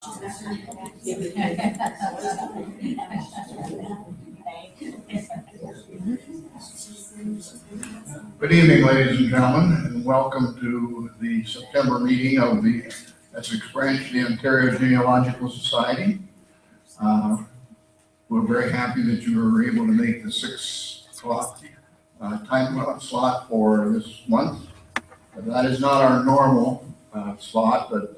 Good evening, ladies and gentlemen, and welcome to the September meeting of the Essex branch of the Ontario Genealogical Society. We're very happy that you were able to make the 6 o'clock time slot for this month. That is not our normal slot, but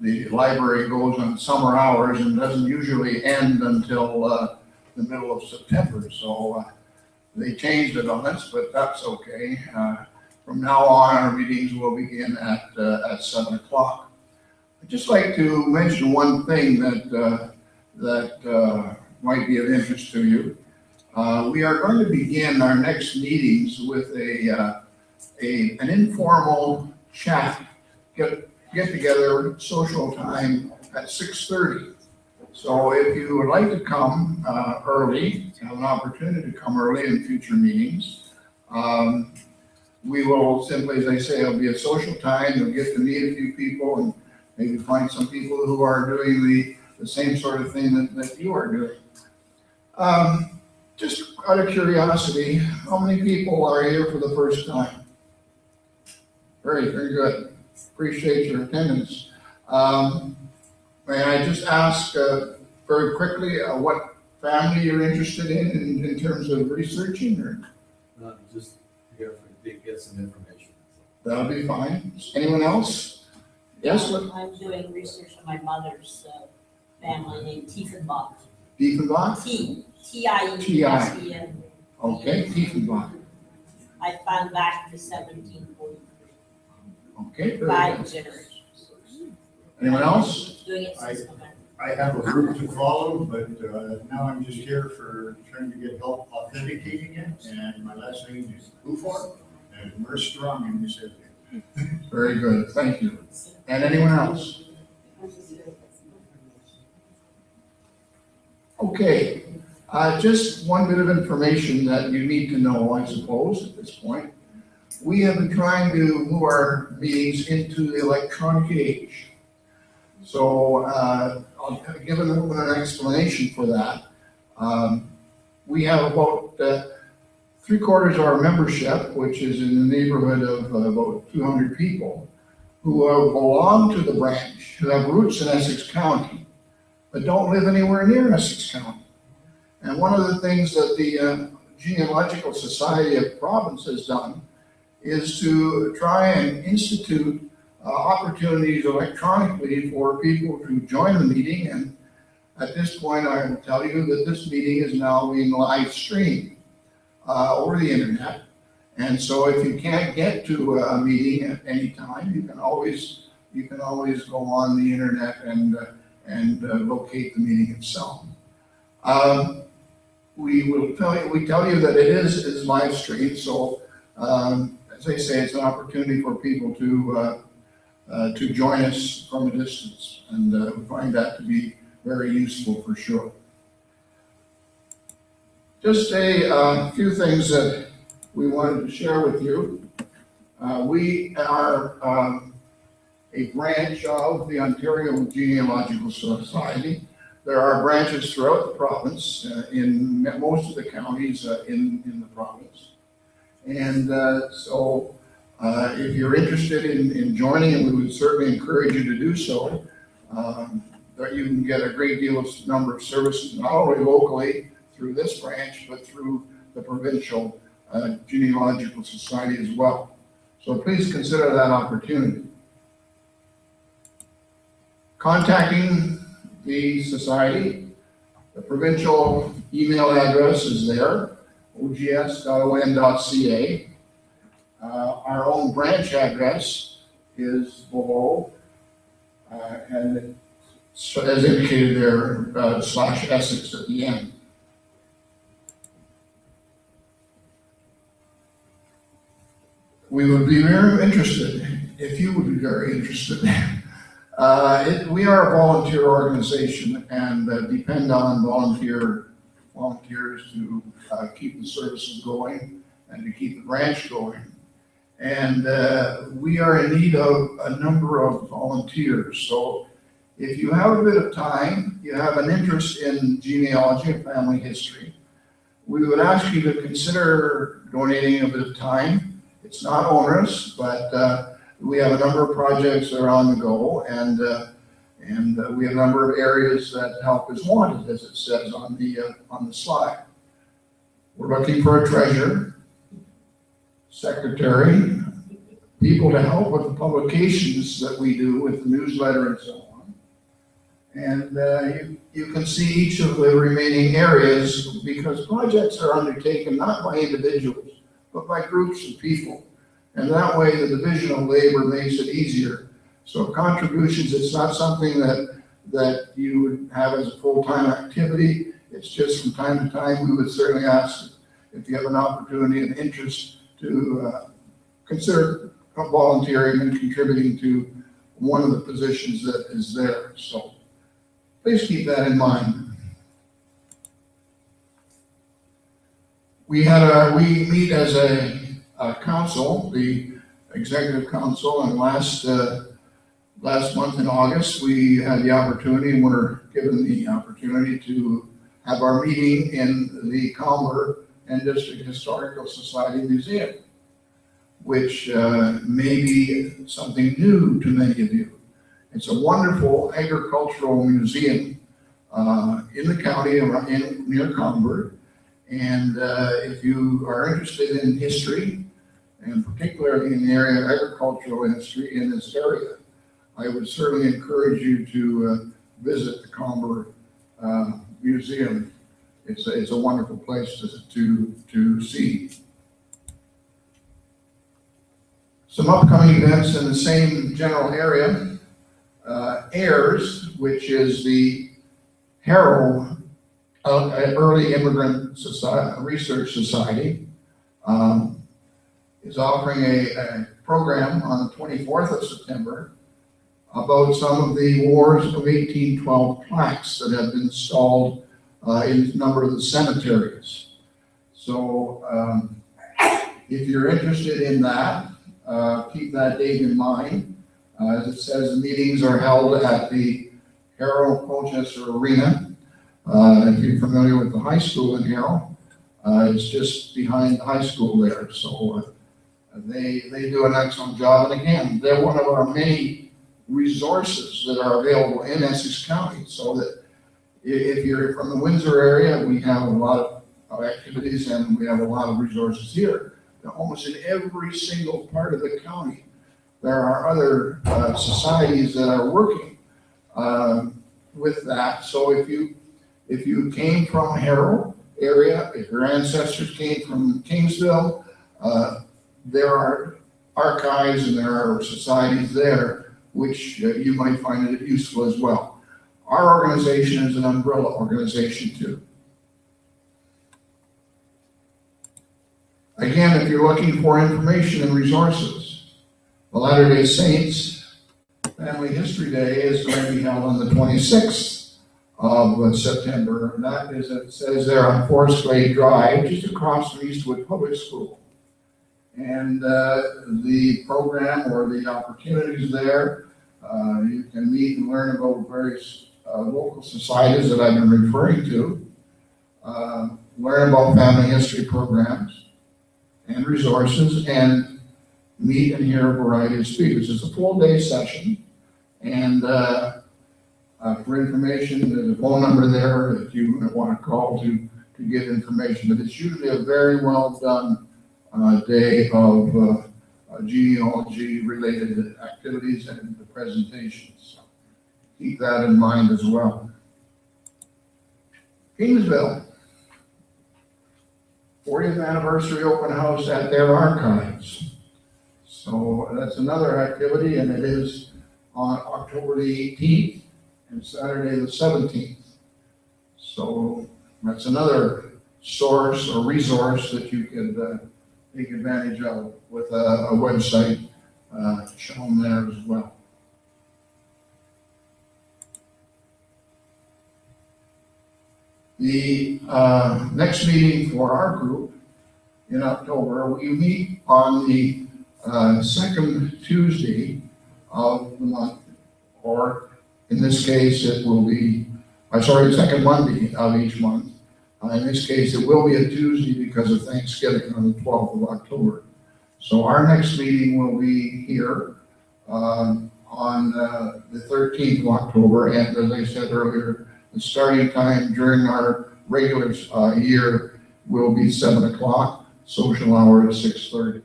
the library goes on summer hours and doesn't usually end until the middle of September. So they changed it on us, but that's okay. From now on, our meetings will begin at 7 o'clock. I'd just like to mention one thing that might be of interest to you. We are going to begin our next meetings with an informal chat, get together, social time at 6:30. So if you would like to come early, have an opportunity to come early in future meetings, we will simply, as I say, it'll be a social time. You'll get to meet a few people and maybe find some people who are doing the same sort of thing that you are doing. Just out of curiosity, how many people are here for the first time? Very, very good. Appreciate your attendance. May I just ask very quickly what family you're interested in terms of researching, or? Just here to get some information. That'll be fine. Anyone else? Yes? I'm doing research on my mother's family named Tiefenbach. Tiefenbach? T-I-E-F-E-N. Okay, Tiefenbach. I found back in the 1743. Okay, very 5 good. generations. Anyone else? Doing it since November. I have a route to follow, but now I'm just here for trying to get help authenticating it. And my last name is Bufor, and we're strong in this area. Very good, thank you. And anyone else? Okay, just one bit of information that you need to know, I suppose, at this point. We have been trying to move our meetings into the electronic age. So I'll give an explanation for that. We have about 3/4 of our membership, which is in the neighborhood of about 200 people, who belong to the branch, who have roots in Essex County, but don't live anywhere near Essex County. And one of the things that the Genealogical Society of Province has done is to try and institute opportunities electronically for people to join the meeting. And at this point, I will tell you that this meeting is now being live streamed over the internet. And so if you can't get to a meeting at any time, you can always go on the internet and locate the meeting itself. We tell you that it is live streamed. So as I say, it's an opportunity for people to join us from a distance, and we find that to be very useful for sure. Just a few things that we wanted to share with you. We are a branch of the Ontario Genealogical Society. There are branches throughout the province, in most of the counties in the province. And so if you're interested in joining, and we would certainly encourage you to do so, that you can get a great deal of number of services, not only locally through this branch, but through the provincial Genealogical Society as well. So please consider that opportunity. Contacting the society, the provincial email address is there, OGS-ONT. Our own branch address is below, and so as indicated there, /Essex at the end. We would be very interested, if you would be very interested. We are a volunteer organization and depend on volunteers to keep the services going and to keep the branch going. And we are in need of a number of volunteers. So If you have a bit of time, you have an interest in genealogy and family history, we would ask you to consider donating a bit of time. It's not onerous, but we have a number of projects that are on the go, and we have a number of areas that help is wanted, as it says on the slide. We're looking for a treasurer, secretary, people to help with the publications that we do with the newsletter and so on. And you can see each of the remaining areas, because projects are undertaken not by individuals, but by groups of people. And that way the division of labor makes it easier. So contributions, it's not something that you would have as a full-time activity. It's just from time to time, we would certainly ask if you have an opportunity and interest to consider volunteering and contributing to one of the positions that is there. So please keep that in mind. We meet as a council, the executive council, and last month in August, we had the opportunity, and were given the opportunity to have our meeting in the Calmer and District Historical Society Museum, which may be something new to many of you. It's a wonderful agricultural museum in the county near Calmer. And if you are interested in history, and particularly in the area of agricultural history in this area, I would certainly encourage you to visit the Calmer Museum. It's a wonderful place to see. Some upcoming events in the same general area. AIRS, which is the Harrow Early Immigrant Research Society, is offering a program on the 24th of September about some of the Wars of 1812 plaques that have been installed in a number of the cemeteries. So if you're interested in that, keep that date in mind. As it says, the meetings are held at the Harrow Colchester Arena. If you're familiar with the high school in Harrow, it's just behind the high school there. So they do an excellent job. And again, they're one of our many resources that are available in Essex County. So that if you're from the Windsor area, we have a lot of activities, and we have a lot of resources here. Almost in every single part of the county, there are other societies that are working with that. So if you came from Harrow area, if your ancestors came from Kingsville, there are archives and there are societies there which you might find it useful as well. Our organization is an umbrella organization too. Again, if you're looking for information and resources, the Latter-day Saints Family History Day is going to be held on the 26th of September. And that is, it says there on Forest Glade Drive, just across from Eastwood Public School. And the program or the opportunities there, you can meet and learn about various local societies that I've been referring to, learn about family history programs and resources, and meet and hear a variety of speakers. It's a full-day session, and for information, there's a phone number there that you want to call to get information. But it's usually a very well done day of genealogy-related activities and the presentations. So keep that in mind as well. Kingsville. 40th anniversary open house at their archives. So that's another activity, and it is on October the 18th and Saturday the 17th. So that's another source or resource that you can take advantage of with a website shown there as well. The next meeting for our group in October, we meet on the second Tuesday of the month, or In this case, it will be, the second Monday of each month. In this case, it will be a Tuesday because of Thanksgiving on the 12th of October. So our next meeting will be here on the 13th of October. And as I said earlier, the starting time during our regular year will be 7 o'clock, social hour at 6:30.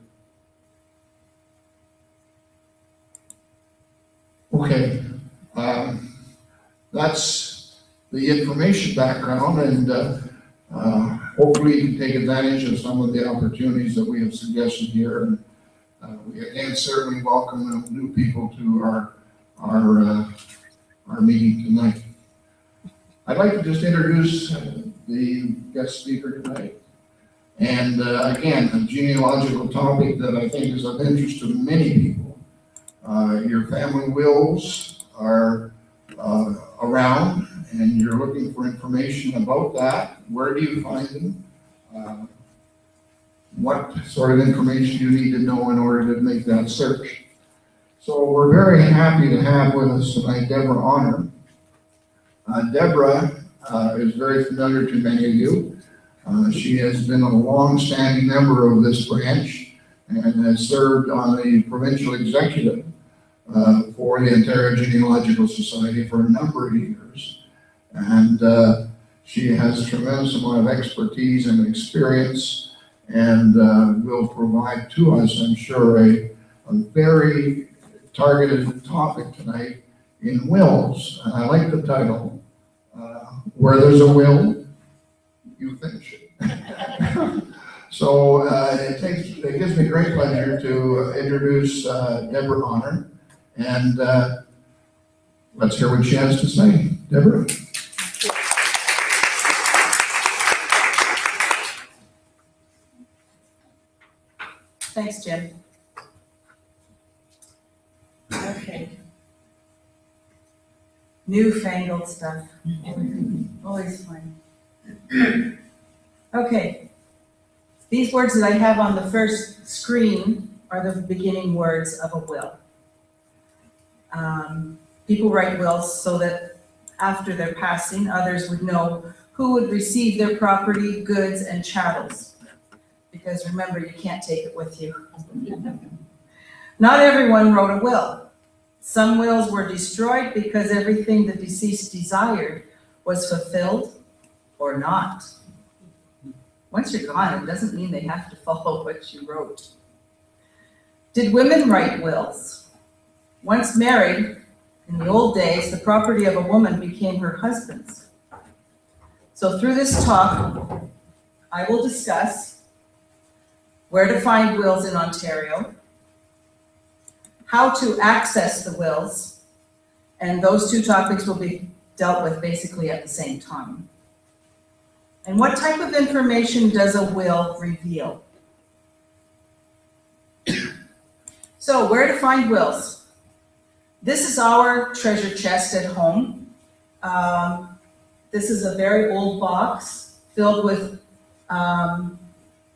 Okay, that's the information background, and hopefully you can take advantage of some of the opportunities that we have suggested here. And we again certainly welcome new people to our meeting tonight. I'd like to just introduce the guest speaker tonight. And again, a genealogical topic that I think is of interest to many people. Your family wills are around, and you're looking for information about that. Where do you find them? What sort of information do you need to know in order to make that search? So we're very happy to have with us tonight Debra Honor. Debra is very familiar to many of you. She has been a long-standing member of this branch and has served on the provincial executive for the Ontario Genealogical Society for a number of years. And she has a tremendous amount of expertise and experience, and will provide to us, I'm sure, a very targeted topic tonight in wills. And I like the title, Where There's a Will, You Finish It. So it gives me great pleasure to introduce Debra Honor, and let's hear what she has to say. Debra. Thanks, Jim. Okay. Newfangled stuff. Always fun. Okay. These words that I have on the first screen are the beginning words of a will. People write wills so that after their passing, others would know who would receive their property, goods, and chattels. Because remember, you can't take it with you. Not everyone wrote a will. Some wills were destroyed because everything the deceased desired was fulfilled or not. Once you're gone, it doesn't mean they have to follow what you wrote. Did women write wills? Once married, in the old days, the property of a woman became her husband's. So through this talk, I will discuss where to find wills in Ontario, how to access the wills, and those two topics will be dealt with basically at the same time. And what type of information does a will reveal? So where to find wills? This is our treasure chest at home. This is a very old box filled with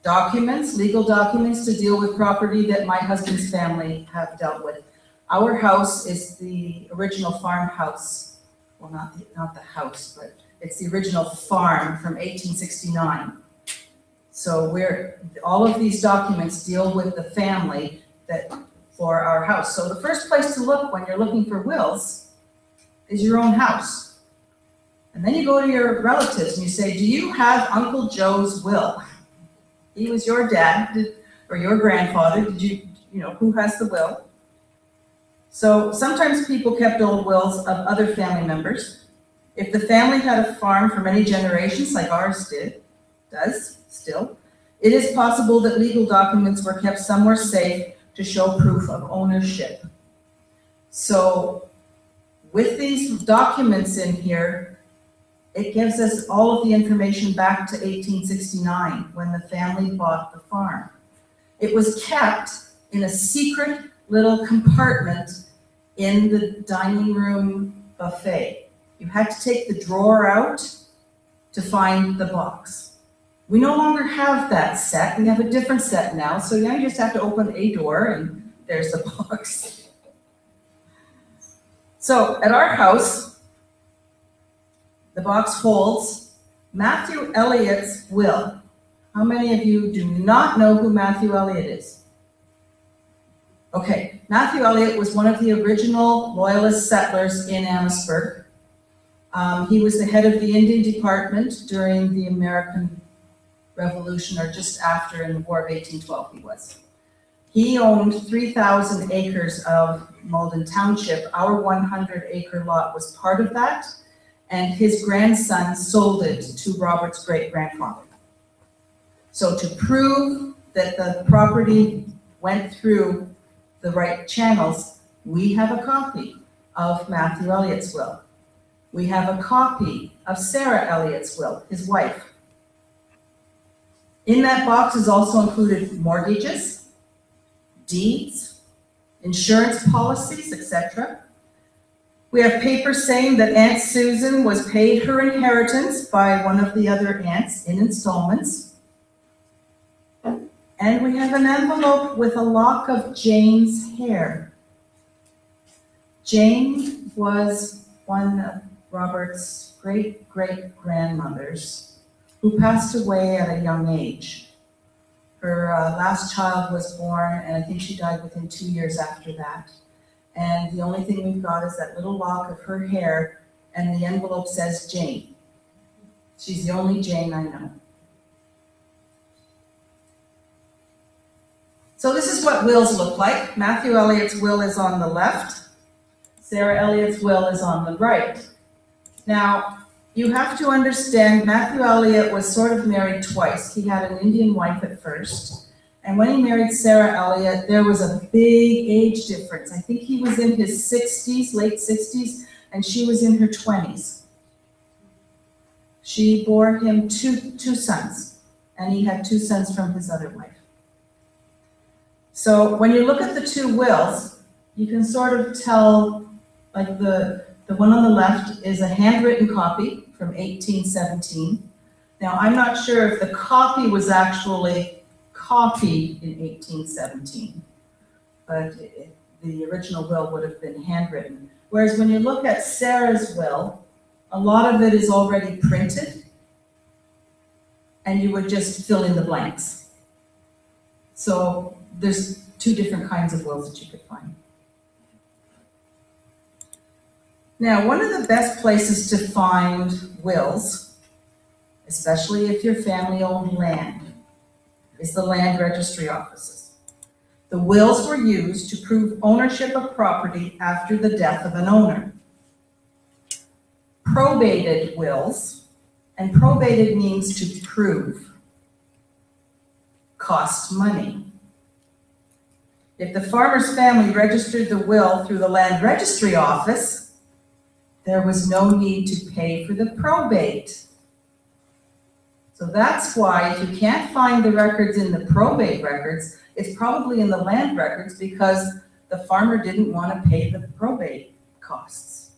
documents, legal documents to deal with property that my husband's family have dealt with. Our house is the original farmhouse. Well, not the house, but it's the original farm from 1869. So all of these documents deal with the family for our house. So the first place to look when you're looking for wills is your own house. And then you go to your relatives and you say, do you have Uncle Joe's will? He was your dad or your grandfather. Who has the will? So sometimes people kept old wills of other family members. If the family had a farm for many generations, like ours does still, it is possible that legal documents were kept somewhere safe to show proof of ownership. So with these documents in here, it gives us all of the information back to 1869 when the family bought the farm. It was kept in a secret little compartment in the dining room buffet. You had to take the drawer out to find the box. We no longer have that set. We have a different set now. So now you just have to open a door and there's the box. So at our house, the box holds Matthew Elliott's will. How many of you do not know who Matthew Elliott is? Okay, Matthew Elliott was one of the original Loyalist settlers in Amherstburg. He was the head of the Indian Department during the American Revolution, or just after, in the War of 1812 he was. He owned 3,000 acres of Malden Township. Our 100-acre lot was part of that, and his grandson sold it to Robert's great-grandfather. So to prove that the property went through the right channels, we have a copy of Matthew Elliott's will. We have a copy of Sarah Elliott's will, his wife. In that box is also included mortgages, deeds, insurance policies, etc. We have papers saying that Aunt Susan was paid her inheritance by one of the other aunts in installments. And we have an envelope with a lock of Jane's hair. Jane was one of Robert's great-great-grandmothers who passed away at a young age. Her last child was born, and I think she died within 2 years after that. And the only thing we've got is that little lock of her hair, and the envelope says Jane. She's the only Jane I know. So this is what wills look like. Matthew Elliott's will is on the left. Sarah Elliott's will is on the right. Now, you have to understand Matthew Elliott was sort of married twice. He had an Indian wife at first. And when he married Sarah Elliott, there was a big age difference. I think he was in his 60s, late 60s, and she was in her 20s. She bore him two sons, and he had 2 sons from his other wife. So when you look at the 2 wills, you can sort of tell, like the one on the left is a handwritten copy from 1817. Now, I'm not sure if the copy was actually copied in 1817, but the original will would have been handwritten. Whereas when you look at Sarah's will, a lot of it is already printed, and you would just fill in the blanks. So there's 2 different kinds of wills that you could find. Now, one of the best places to find wills, especially if your family owned land, is the land registry offices. The wills were used to prove ownership of property after the death of an owner. Probated wills, and probated means to prove, cost money. If the farmer's family registered the will through the land registry office, there was no need to pay for the probate. So that's why if you can't find the records in the probate records, it's probably in the land records because the farmer didn't want to pay the probate costs,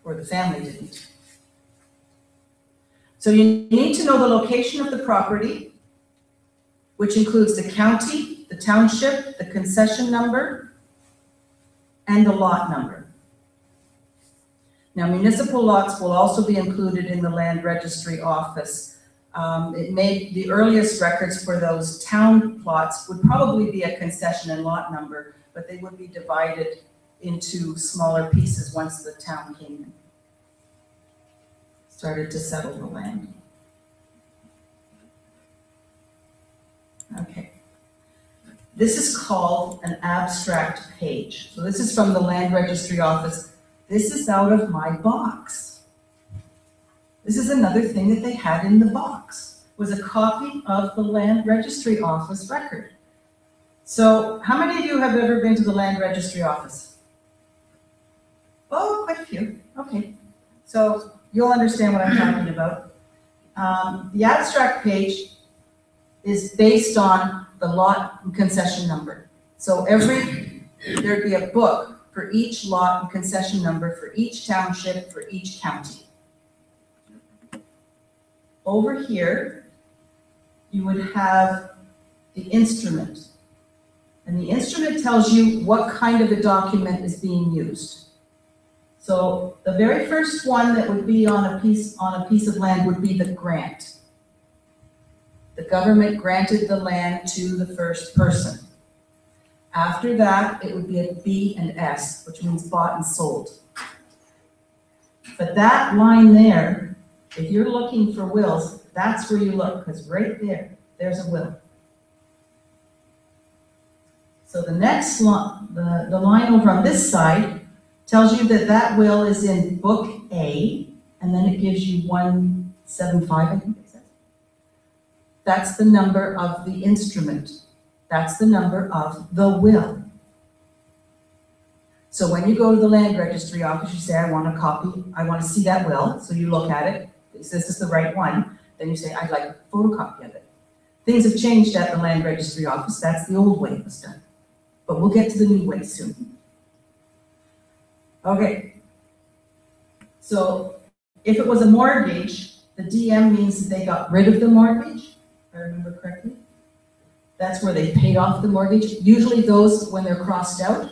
or the family didn't. So you need to know the location of the property, which includes the county, the township, the concession number, and the lot number. Now, municipal lots will also be included in the land registry office. The earliest records for those town plots would probably be a concession and lot number, but they would be divided into smaller pieces once the town came in, started to settle the land. Okay. This is called an abstract page. So this is from the land registry office. This is out of my box. This is another thing that they had in the box, was a copy of the land registry office record. So how many of you have ever been to the land registry office? Oh, quite a few. Okay. So you'll understand what I'm talking about. The abstract page is based on the lot and concession number. So there'd be a book for each lot and concession number for each township, for each county. Over here, you would have the instrument. And the instrument tells you what kind of a document is being used. So the very first one that would be on a piece of land would be the grant. The government granted the land to the first person. After that, it would be a B and S, which means bought and sold. But that line there, if you're looking for wills, that's where you look, because right there, there's a will. So the next line, the line over on this side tells you that that will is in Book A, and then it gives you 175, I think it says. That's the number of the instrument. That's the number of the will. So when you go to the land registry office, you say, I want a copy, I want to see that will. So you look at it, it says this is the right one. Then you say, I'd like a photocopy of it. Things have changed at the land registry office. That's the old way it was done. But we'll get to the new way soon. Okay. So if it was a mortgage, the DM means that they got rid of the mortgage, if I remember correctly. That's where they paid off the mortgage. Usually those, when they're crossed out,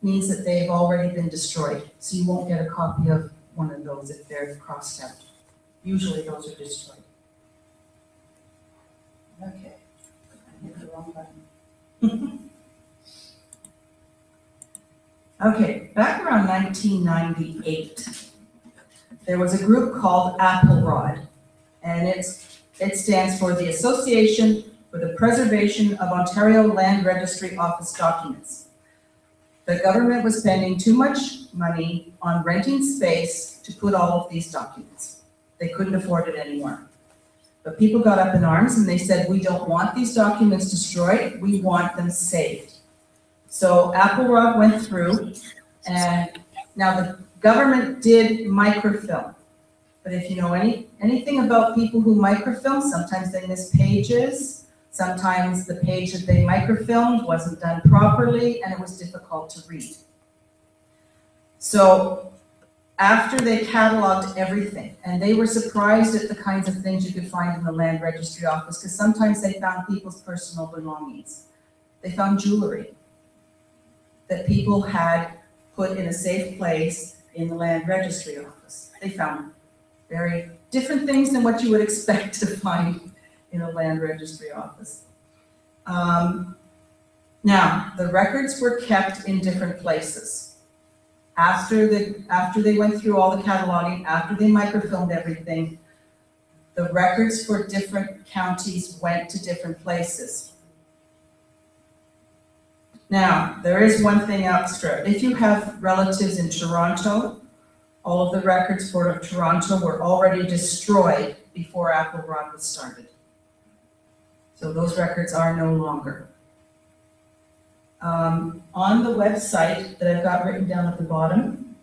means that they've already been destroyed. So you won't get a copy of one of those if they're crossed out. Usually those are destroyed. Okay. I hit the wrong button. Okay, back around 1998, there was a group called Applerod, and it stands for the Association for the Preservation of Ontario Land Registry Office Documents. The government was spending too much money on renting space to put all of these documents. They couldn't afford it anymore. But people got up in arms and they said, we don't want these documents destroyed, we want them saved. So Applerod went through, and now the government did microfilm. But if you know anything about people who microfilm, sometimes they miss pages, sometimes the page that they microfilmed wasn't done properly, and it was difficult to read. So after they cataloged everything, and they were surprised at the kinds of things you could find in the land registry office, because sometimes they found people's personal belongings. They found jewelry that people had put in a safe place in the land registry office. They found very different things than what you would expect to find in a land registry office. Now, the records were kept in different places. After they went through all the cataloging, after they microfilmed everything, the records for different counties went to different places. Now, there is one thing extra. If you have relatives in Toronto, all of the records for Toronto were already destroyed before Applerod was started. So those records are no longer. On the website that I've got written down at the bottom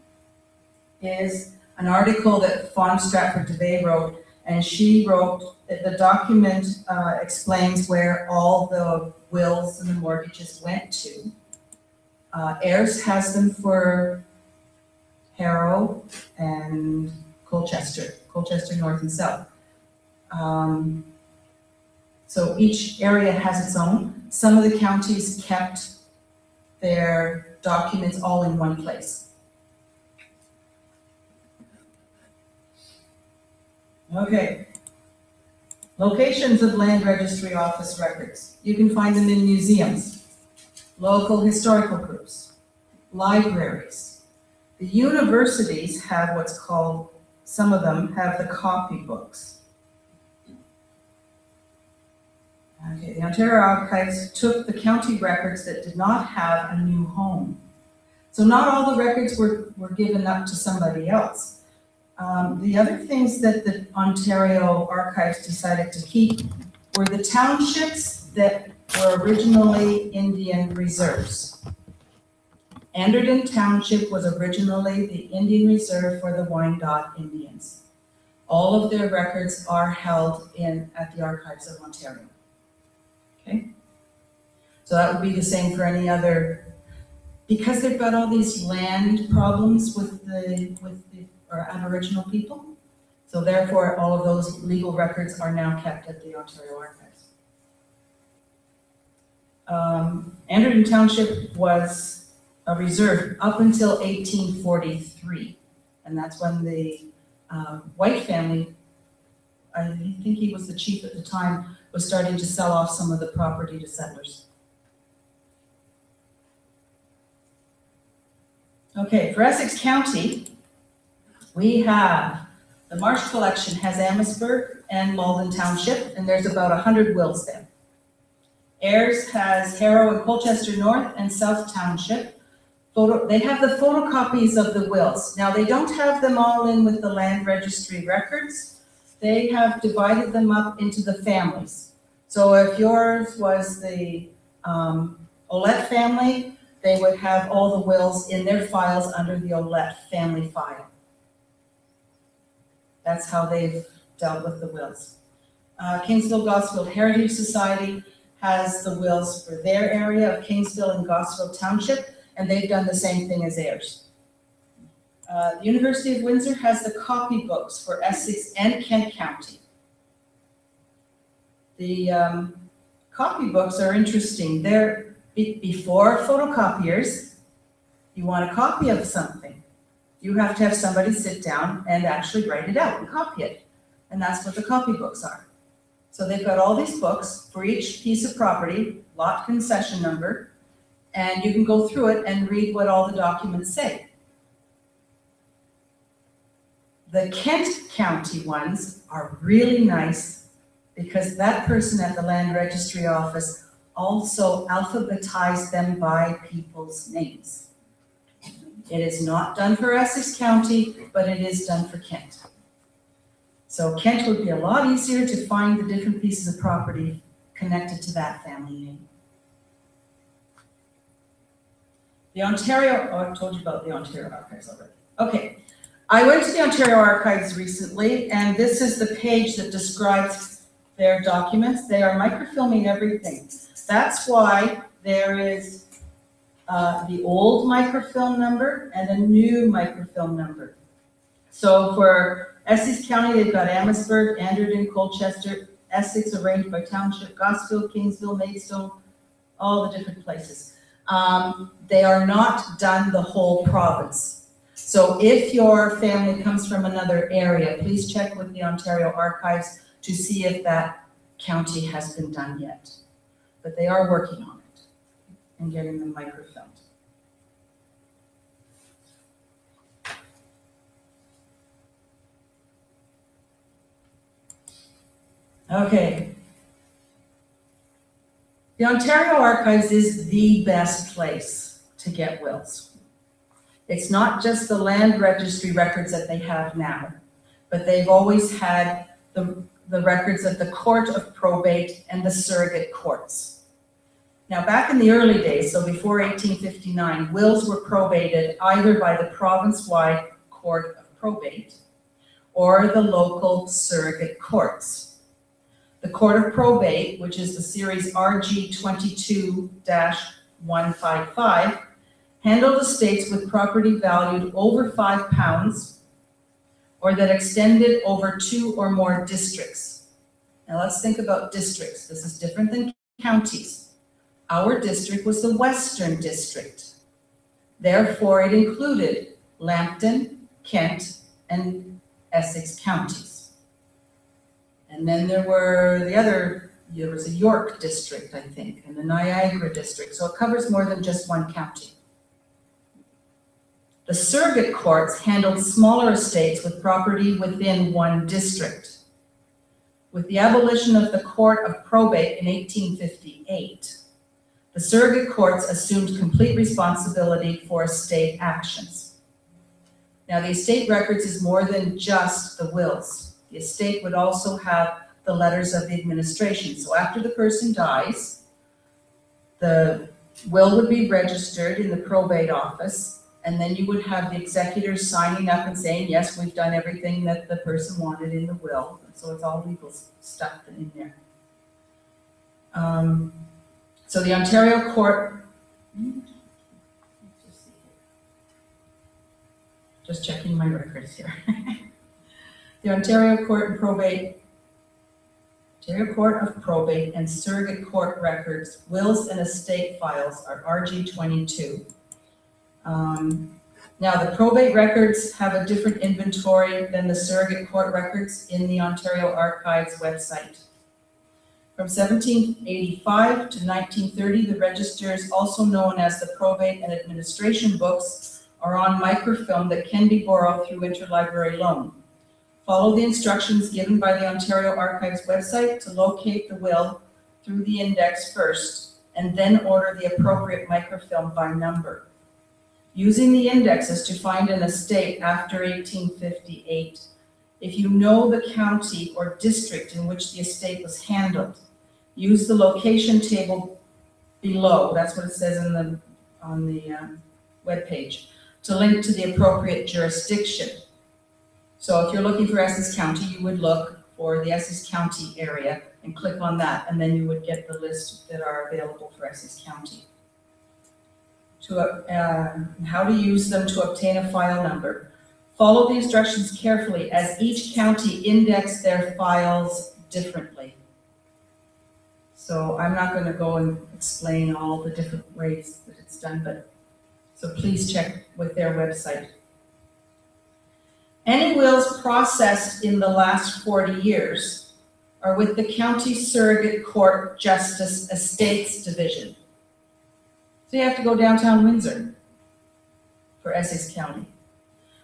is an article that Fawn Stratford DeVay wrote, and she wrote that the document explains where all the wills and the mortgages went to. Ayers has them for Harrow and Colchester North and South. So each area has its own. Some of the counties kept their documents all in one place. Okay. Locations of land registry office records. You can find them in museums, local historical groups, libraries. The universities have what's called, some of them have the copybooks. Okay, the Ontario Archives took the county records that did not have a new home. So not all the records were given up to somebody else. The other things that the Ontario Archives decided to keep were the townships that were originally Indian reserves. Anderton Township was originally the Indian Reserve for the Wyandot Indians. All of their records are held at the Archives of Ontario. Okay? So that would be the same for any other, because they've got all these land problems with our Aboriginal people. So therefore, all of those legal records are now kept at the Ontario Archives. Anderton Township was a reserve up until 1843. And that's when the White family, I think he was the chief at the time, was starting to sell off some of the property to settlers. Okay, for Essex County, we have, the Marsh collection has Amherstburg and Malden Township, and there's about 100 wills there. Ayers has Harrow and Colchester North and South Township. They have the photocopies of the wills. Now, they don't have them all in with the land registry records. They have divided them up into the families. So if yours was the Ouellette family, they would have all the wills in their files under the Ouellette family file. That's how they've dealt with the wills. Kingsville-Gosfield Heritage Society has the wills for their area of Kingsville and Gosfield Township, and they've done the same thing as Ayers. The University of Windsor has the copybooks for Essex and Kent County. The copybooks are interesting. They're before photocopiers. You want a copy of something, you have to have somebody sit down and actually write it out and copy it. And that's what the copybooks are. So they've got all these books for each piece of property, lot concession number, and you can go through it and read what all the documents say. The Kent County ones are really nice because that person at the land registry office also alphabetized them by people's names. It is not done for Essex County, but it is done for Kent. So Kent would be a lot easier to find the different pieces of property connected to that family name. The Ontario, oh, I told you about the Ontario Archives already. Okay, I went to the Ontario Archives recently, and this is the page that describes their documents. They are microfilming everything. That's why there is the old microfilm number and a new microfilm number. So for Essex County, they've got Amherstburg, Anderton, Colchester, Essex arranged by township, Gosfield, Kingsville, Maidstone, all the different places. They are not done the whole province. So if your family comes from another area, please check with the Ontario Archives to see if that county has been done yet. But they are working on it and getting them microfilmed. Okay. The Ontario Archives is the best place to get wills. It's not just the land registry records that they have now, but they've always had the records of the court of probate and the surrogate courts. Now, back in the early days, so before 1859, wills were probated either by the province-wide court of probate or the local surrogate courts. The Court of Probate, which is the series RG 22-155, handled estates with property valued over £5 or that extended over 2 or more districts. Now let's think about districts. This is different than counties. Our district was the Western District. Therefore, it included Lambton, Kent, and Essex counties. And then there was a York district, I think, and the Niagara district. So it covers more than just one county. The surrogate courts handled smaller estates with property within one district. With the abolition of the court of probate in 1858, the surrogate courts assumed complete responsibility for estate actions. Now, the estate records is more than just the wills. The estate would also have the letters of the administration. So after the person dies, the will would be registered in the probate office, and then you would have the executors signing up and saying, yes, we've done everything that the person wanted in the will. So it's all legal stuff in there. So the Ontario Court, just checking my records here. The Ontario Court of Probate and Surrogate Court records, wills and estate files are RG 22. Now, the probate records have a different inventory than the surrogate court records in the Ontario Archives website. From 1785 to 1930, the registers, also known as the probate and administration books, are on microfilm that can be borrowed through interlibrary loan. Follow the instructions given by the Ontario Archives website to locate the will through the index first, and then order the appropriate microfilm by number. Using the indexes to find an estate after 1858, if you know the county or district in which the estate was handled, use the location table below, that's what it says on the webpage, to link to the appropriate jurisdiction. So if you're looking for Essex County, you would look for the Essex County area and click on that, and then you would get the list that are available for Essex County. How to use them to obtain a file number. Follow the instructions carefully, as each county index their files differently. So I'm not going to go and explain all the different ways that it's done, but so please check with their website. Any wills processed in the last 40 years are with the County Surrogate Court Justice Estates Division. So you have to go downtown Windsor for Essex County.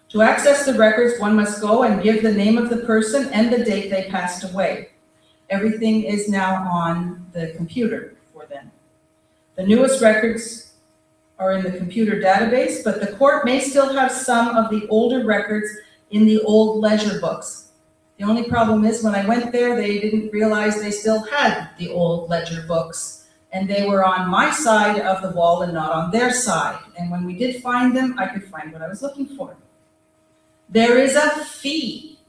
To access the records, one must go and give the name of the person and the date they passed away. Everything is now on the computer for them. The newest records are in the computer database, but the court may still have some of the older records in the old ledger books. The only problem is when I went there, they didn't realize they still had the old ledger books, and they were on my side of the wall and not on their side. And when we did find them, I could find what I was looking for. There is a fee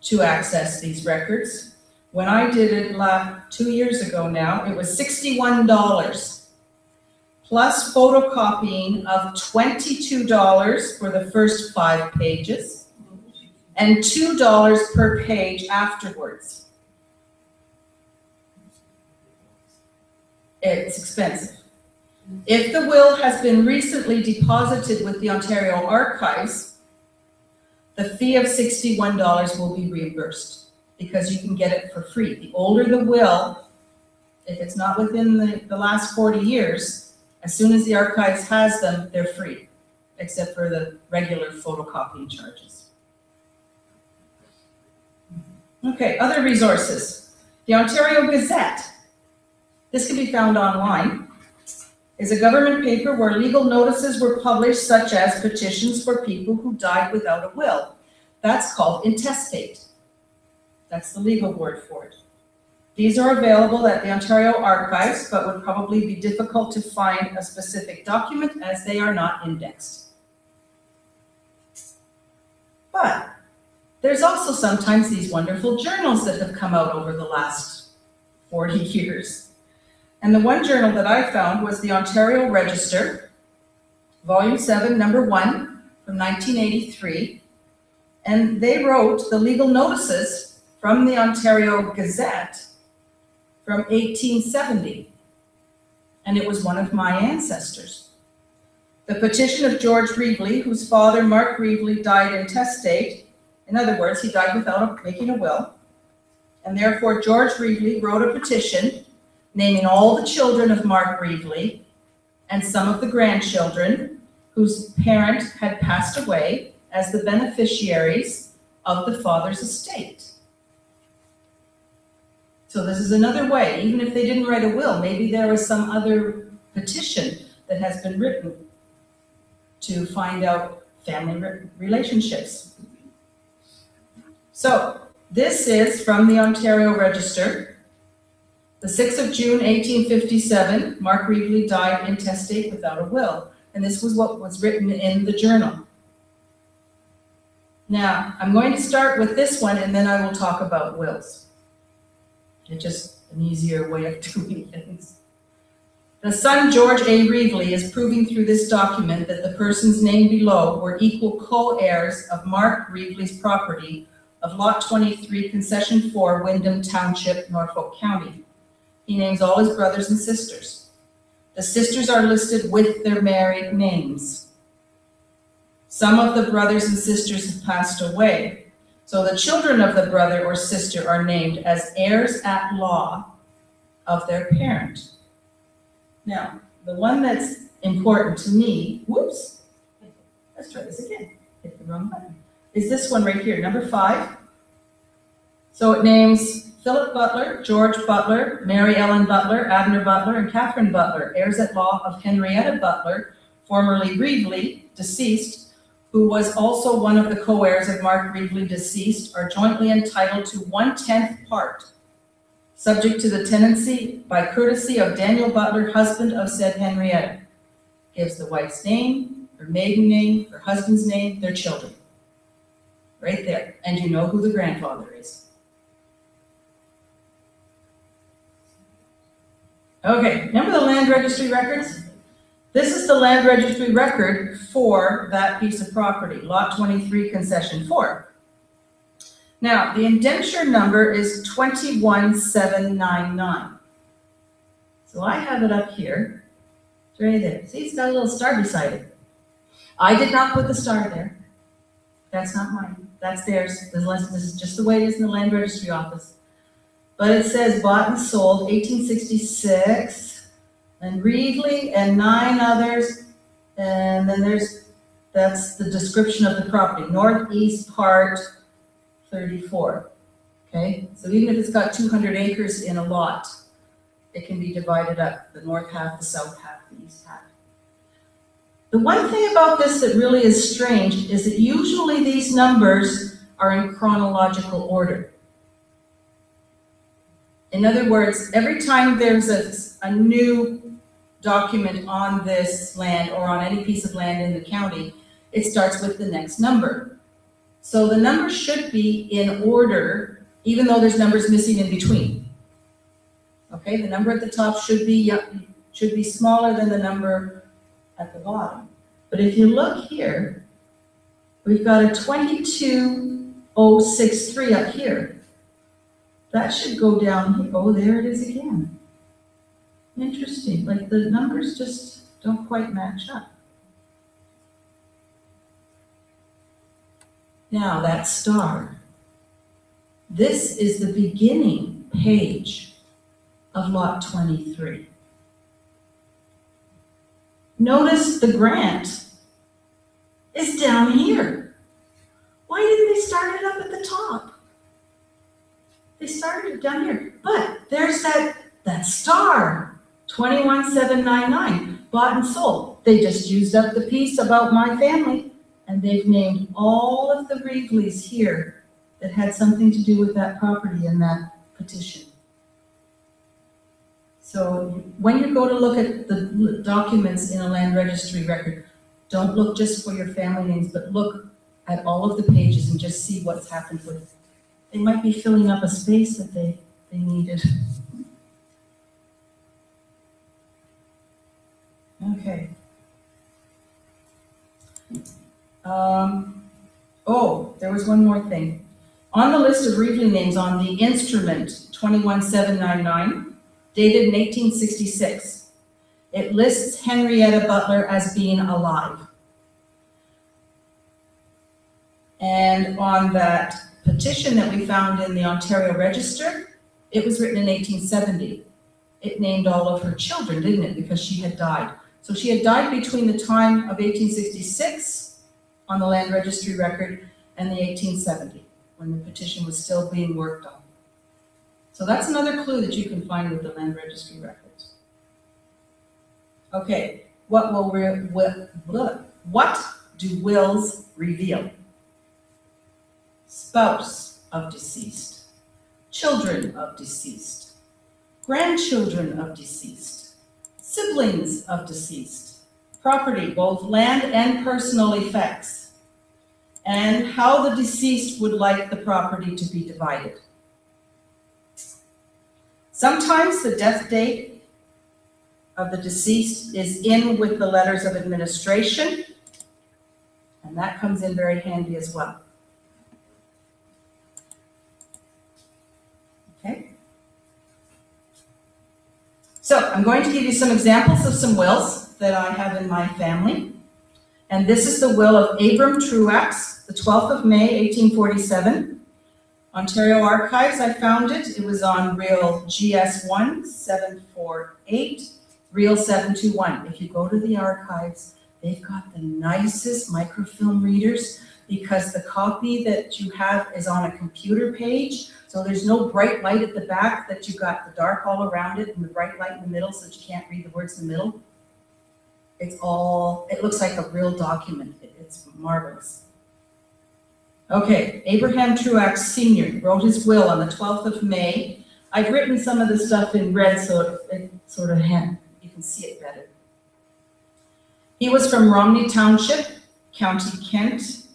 to access these records. When I did it 2 years ago now, it was $61. Plus photocopying of $22 for the first 5 pages, and $2 per page afterwards. It's expensive. If the will has been recently deposited with the Ontario Archives, the fee of $61 will be reimbursed because you can get it for free. The older the will, if it's not within the last 40 years, as soon as the archives has them, they're free, except for the regular photocopying charges. Okay, other resources. The Ontario Gazette, this can be found online, is a government paper where legal notices were published, such as petitions for people who died without a will. That's called intestate. That's the legal word for it. These are available at the Ontario Archives, but would probably be difficult to find a specific document as they are not indexed. But there's also sometimes these wonderful journals that have come out over the last 40 years. And the one journal that I found was the Ontario Register, Volume 7, Number 1, from 1983. And they wrote the legal notices from the Ontario Gazette from 1870, and it was one of my ancestors. The petition of George Reevely, whose father, Mark Reevely, died intestate. In other words, he died without making a will, and therefore George Reevely wrote a petition naming all the children of Mark Reevely and some of the grandchildren whose parent had passed away as the beneficiaries of the father's estate. So this is another way, even if they didn't write a will, maybe there was some other petition that has been written to find out family relationships. So this is from the Ontario Register. The 6th of June, 1857, Mark Reevely died intestate without a will. And this was what was written in the journal. Now, I'm going to start with this one, and then I will talk about wills. It's just an easier way of doing things. The son, George A. Reevely, is proving through this document that the persons named below were equal co-heirs of Mark Reevely's property of Lot 23, Concession 4, Wyndham Township, Norfolk County. He names all his brothers and sisters. The sisters are listed with their married names. Some of the brothers and sisters have passed away. So the children of the brother or sister are named as heirs at law of their parent. Now, the one that's important to me, whoops, let's try this again, hit the wrong button, is this one right here, number 5. So it names Philip Butler, George Butler, Mary Ellen Butler, Abner Butler, and Catherine Butler, heirs at law of Henrietta Butler, formerly Reevely, deceased, who was also one of the co-heirs of Mark Reevely, deceased, are jointly entitled to 1/10 part, subject to the tenancy by courtesy of Daniel Butler, husband of said Henrietta. Gives the wife's name, her maiden name, her husband's name, their children. Right there. And you know who the grandfather is. Okay, remember the land registry records? This is the land registry record for that piece of property, lot 23, concession 4. Now, the indenture number is 21799. So I have it up here. It's right there. See, it's got a little star beside it. I did not put the star there. That's not mine. That's theirs. This is just the way it is in the land registry office. But it says bought and sold 1866, and Reevely and 9 others, and then that's the description of the property, northeast part 34. Okay, so even if it's got 200 acres in a lot, it can be divided up, the north half, the south half, the east half. The one thing about this that really is strange is that usually these numbers are in chronological order. In other words, every time there's a new document on this land or on any piece of land in the county, it starts with the next number. So the numbers should be in order, even though there's numbers missing in between. Okay, the number at the top should be smaller than the number at the bottom. But if you look here, we've got a 22063 up here. That should go down here. Oh, there it is again. Interesting, like the numbers just don't quite match up. Now that star. This is the beginning page of lot 23. Notice the grant is down here. Why didn't they start it up at the top? They started it down here, but there's that star, 21799, bought and sold. They just used up the piece about my family, and they've named all of the Reevleys here that had something to do with that property in that petition. So when you go to look at the documents in a land registry record, don't look just for your family names, but look at all of the pages and just see what's happened with. They might be filling up a space that they needed. Okay. Oh, there was one more thing. On the list of Reevely names on the instrument 21799, dated in 1866, it lists Henrietta Butler as being alive. And on that petition that we found in the Ontario Register, it was written in 1870. It named all of her children, didn't it? Because she had died. So she had died between the time of 1866 on the land registry record and the 1870, when the petition was still being worked on. So that's another clue that you can find with the land registry records. Okay, what do wills reveal? Spouse of deceased, children of deceased, grandchildren of deceased, siblings of deceased, property, both land and personal effects, and how the deceased would like the property to be divided. Sometimes the death date of the deceased is in with the letters of administration, and that comes in very handy as well. Okay. So I'm going to give you some examples of some wills that I have in my family. And this is the will of Abram Truax, the 12th of May, 1847. Ontario Archives, I found it. It was on reel GS1 748, reel 721. If you go to the archives, they've got the nicest microfilm readers because the copy that you have is on a computer page. So there's no bright light at the back that you got the dark all around it and the bright light in the middle so that you can't read the words in the middle. It looks like a real document. It's marvelous. Okay, Abraham Truax Sr. wrote his will on the 12th of May. I've written some of the stuff in red so it sort of you can see it better. He was from Romney Township, County Kent,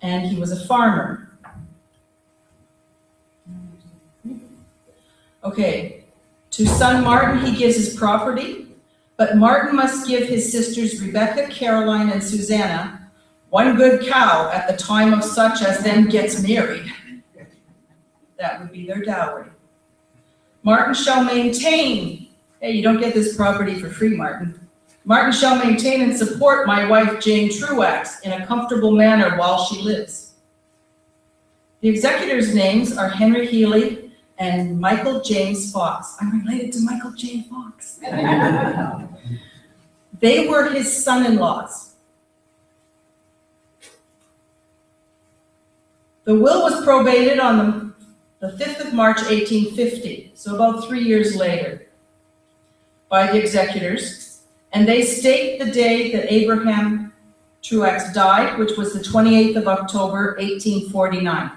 and he was a farmer. Okay, to son Martin he gives his property, but Martin must give his sisters Rebecca, Caroline, and Susanna one good cow at the time of such as then gets married. That would be their dowry. Martin shall maintain, hey, you don't get this property for free, Martin. Martin shall maintain and support my wife Jane Truax in a comfortable manner while she lives. The executors' names are Henry Healy and Michael James Fox. I'm related to Michael J. Fox. They were his son-in-laws. The will was probated on the 5th of March, 1850, so about 3 years later, by the executors, and they state the day that Abraham Truax died, which was the 28th of October, 1849.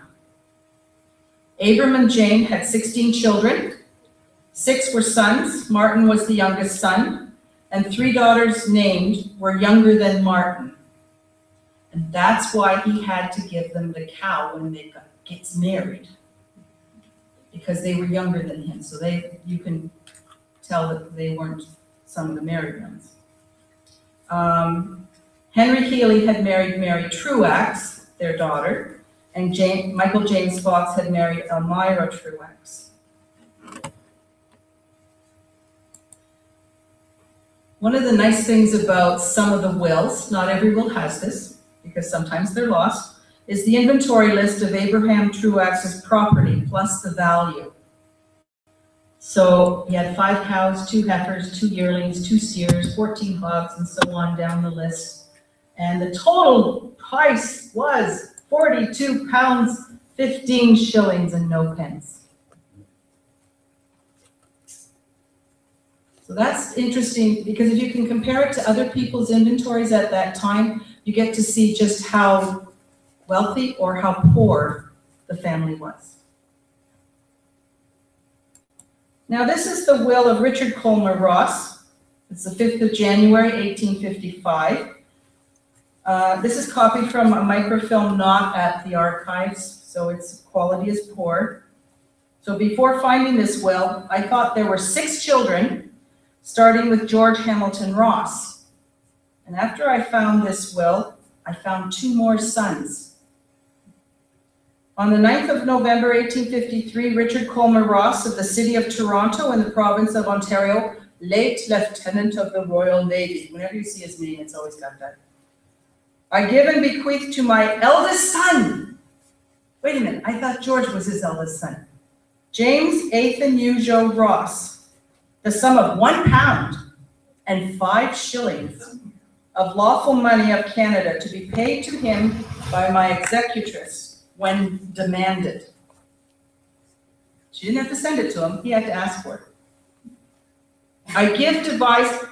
Abram and Jane had 16 children. 6 were sons. Martin was the youngest son, and 3 daughters named were younger than Martin. And that's why he had to give them the cow when they gets married, because they were younger than him. So you can tell that they weren't some of the married ones. Henry Healy had married Mary Truax, their daughter, and Michael James Fox had married Elmira Truax. One of the nice things about some of the wills, not every will has this, because sometimes they're lost, is the inventory list of Abraham Truax's property plus the value. So he had 5 cows, 2 heifers, 2 yearlings, 2 steers, 14 hogs, and so on down the list. And the total price was 42 pounds, 15 shillings and no pence. So that's interesting because if you can compare it to other people's inventories at that time, you get to see just how wealthy or how poor the family was. Now this is the will of Richard Coleman Ross. It's the 5th of January, 1855. This is copied from a microfilm not at the archives, so its quality is poor. So before finding this will, I thought there were 6 children, starting with George Hamilton Ross. And after I found this will, I found 2 more sons. On the 9th of November, 1853, Richard Coleman Ross of the city of Toronto in the province of Ontario, late Lieutenant of the Royal Navy. Whenever you see his name, it's always got that. I give and bequeath to my eldest son. Wait a minute, I thought George was his eldest son. James Athan Ujo Ross, the sum of £1 and 5 shillings of lawful money of Canada to be paid to him by my executress when demanded. She didn't have to send it to him, he had to ask for it. I give devise,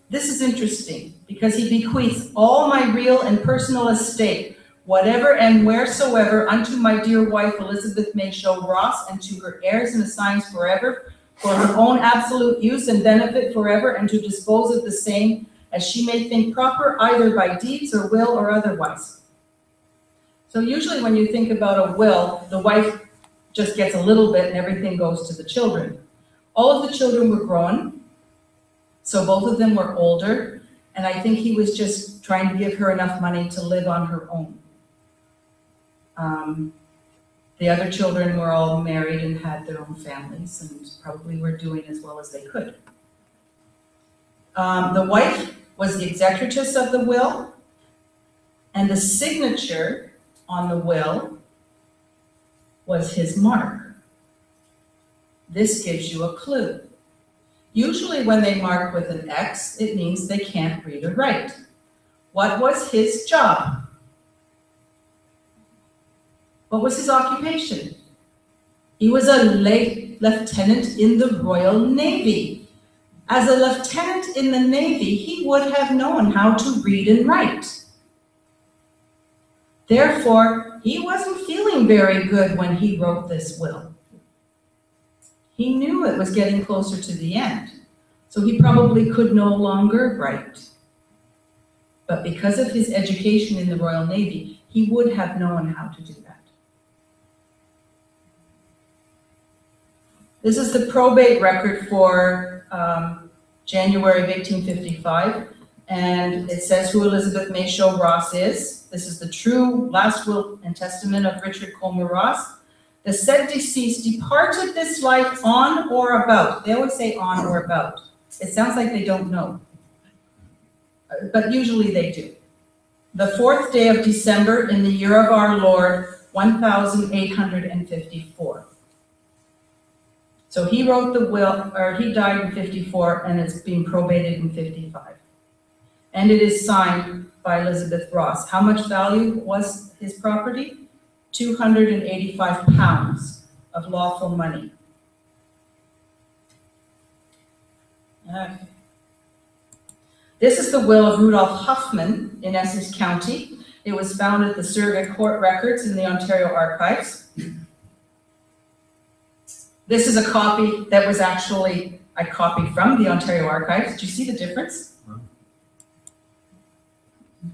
this is interesting, because he bequeaths all my real and personal estate, whatever and wheresoever, unto my dear wife Elizabeth Mayshow Ross, and to her heirs and assigns forever, for her own absolute use and benefit forever, and to dispose of the same as she may think proper, either by deeds or will or otherwise. So usually when you think about a will, the wife just gets a little bit and everything goes to the children. All of the children were grown, so both of them were older, and I think he was just trying to give her enough money to live on her own. The other children were all married and had their own families and probably were doing as well as they could. The wife was the executrix of the will, And the signature on the will was his mark. This gives you a clue. Usually when they mark with an X, it means they can't read or write. What was his job? What was his occupation? He was a late lieutenant in the Royal Navy. As a lieutenant in the Navy, he would have known how to read and write. Therefore, he wasn't feeling very good when he wrote this will. He knew it was getting closer to the end, so he probably could no longer write. But because of his education in the Royal Navy, he would have known how to do that. This is the probate record for January of 1855, and it says who Elizabeth Mayshow Ross is. This is the true last will and testament of Richard Coleman Ross. The said deceased departed this life on or about. They always say on or about. It sounds like they don't know, but usually they do. The 4th day of December in the year of our Lord, 1854. So he wrote the will, or he died in 54, and it's being probated in 55. And it is signed by Elizabeth Ross. How much value was his property? 285 pounds of lawful money. Okay. This is the will of Rudolph Huffman in Essex County. It was found at the Surrey Court Records in the Ontario Archives. This is a copy that was actually, I copied from the Ontario Archives. Do you see the difference?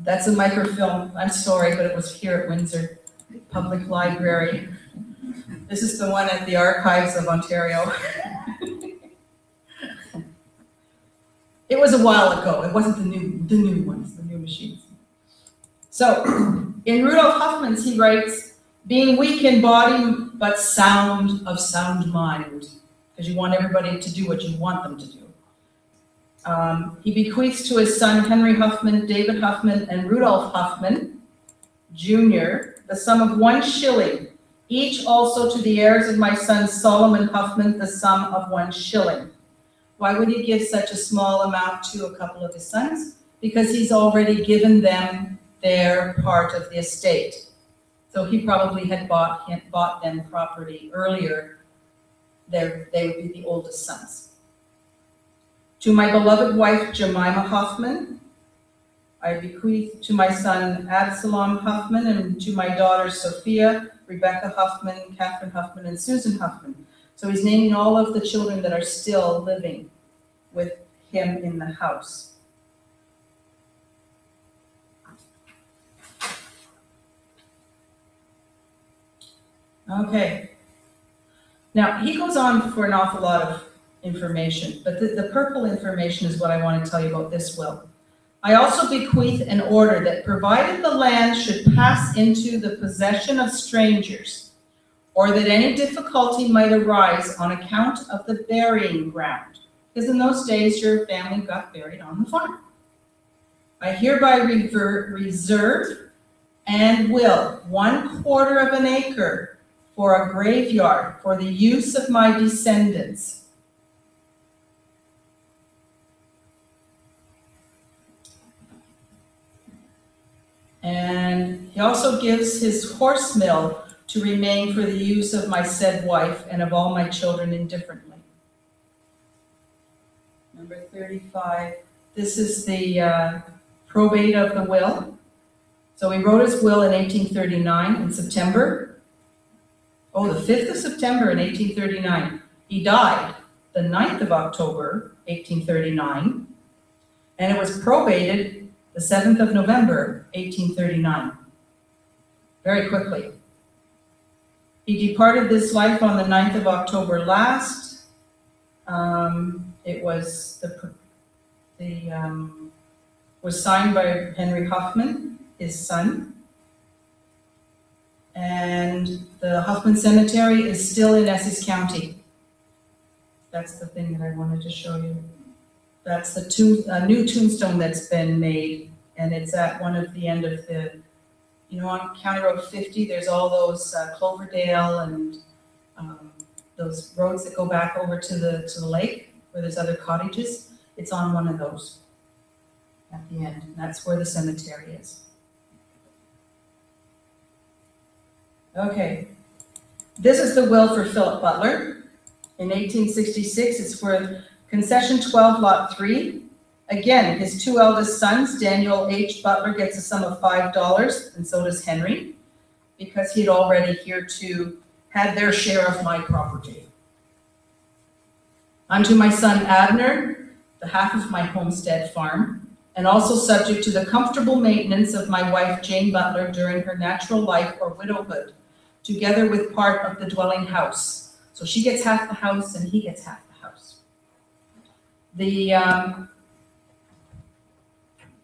That's a microfilm. I'm sorry, but it was here at Windsor Public Library. This is the one at the Archives of Ontario. It was a while ago. It wasn't the new ones, the new machines. So in Rudolph Huffman's, he writes, being weak in body, but sound of sound mind, because you want everybody to do what you want them to do. He bequeaths to his son, Henry Huffman, David Huffman, and Rudolph Huffman, Jr., the sum of 1 shilling, each also to the heirs of my son, Solomon Huffman, the sum of 1 shilling. Why would he give such a small amount to a couple of his sons? Because he's already given them their part of the estate. So he probably had bought them property earlier. They would be the oldest sons. To my beloved wife, Jemima Huffman, I bequeath to my son, Absalom Huffman, and to my daughters, Sophia, Rebecca Huffman, Catherine Huffman, and Susan Huffman. So he's naming all of the children that are still living with him in the house. Okay. Now, he goes on for an awful lot of information, but the purple information is what I want to tell you about this will. I also bequeath an order that provided the land should pass into the possession of strangers, or that any difficulty might arise on account of the burying ground, because in those days your family got buried on the farm. I hereby reserve and will 1/4 of an acre for a graveyard for the use of my descendants. And he also gives his horse mill to remain for the use of my said wife and of all my children indifferently. Number 35, this is the probate of the will. So he wrote his will in 1839 in September. Oh, the 5th of September in 1839. He died the 9th of October, 1839. And it was probated the 7th of November, 1839. Very quickly. He departed this life on the 9th of October last. It was was signed by Henry Huffman, his son. And the Huffman Cemetery is still in Essex County. That's the thing that I wanted to show you. That's the new tombstone that's been made, and it's at one of the end of the You know, on County Road 50, there's all those Cloverdale and those roads that go back over to the lake where there's other cottages. It's on one of those at the end. And that's where the cemetery is. Okay. This is the will for Philip Butler. In 1866, it's for concession 12, lot 3. Again, his 2 eldest sons, Daniel H. Butler gets a sum of $5, and so does Henry, because he'd already hereto had their share of my property. Unto my son Abner, the half of my homestead farm, and also subject to the comfortable maintenance of my wife Jane Butler during her natural life or widowhood, together with part of the dwelling house. So she gets half the house and he gets half the house.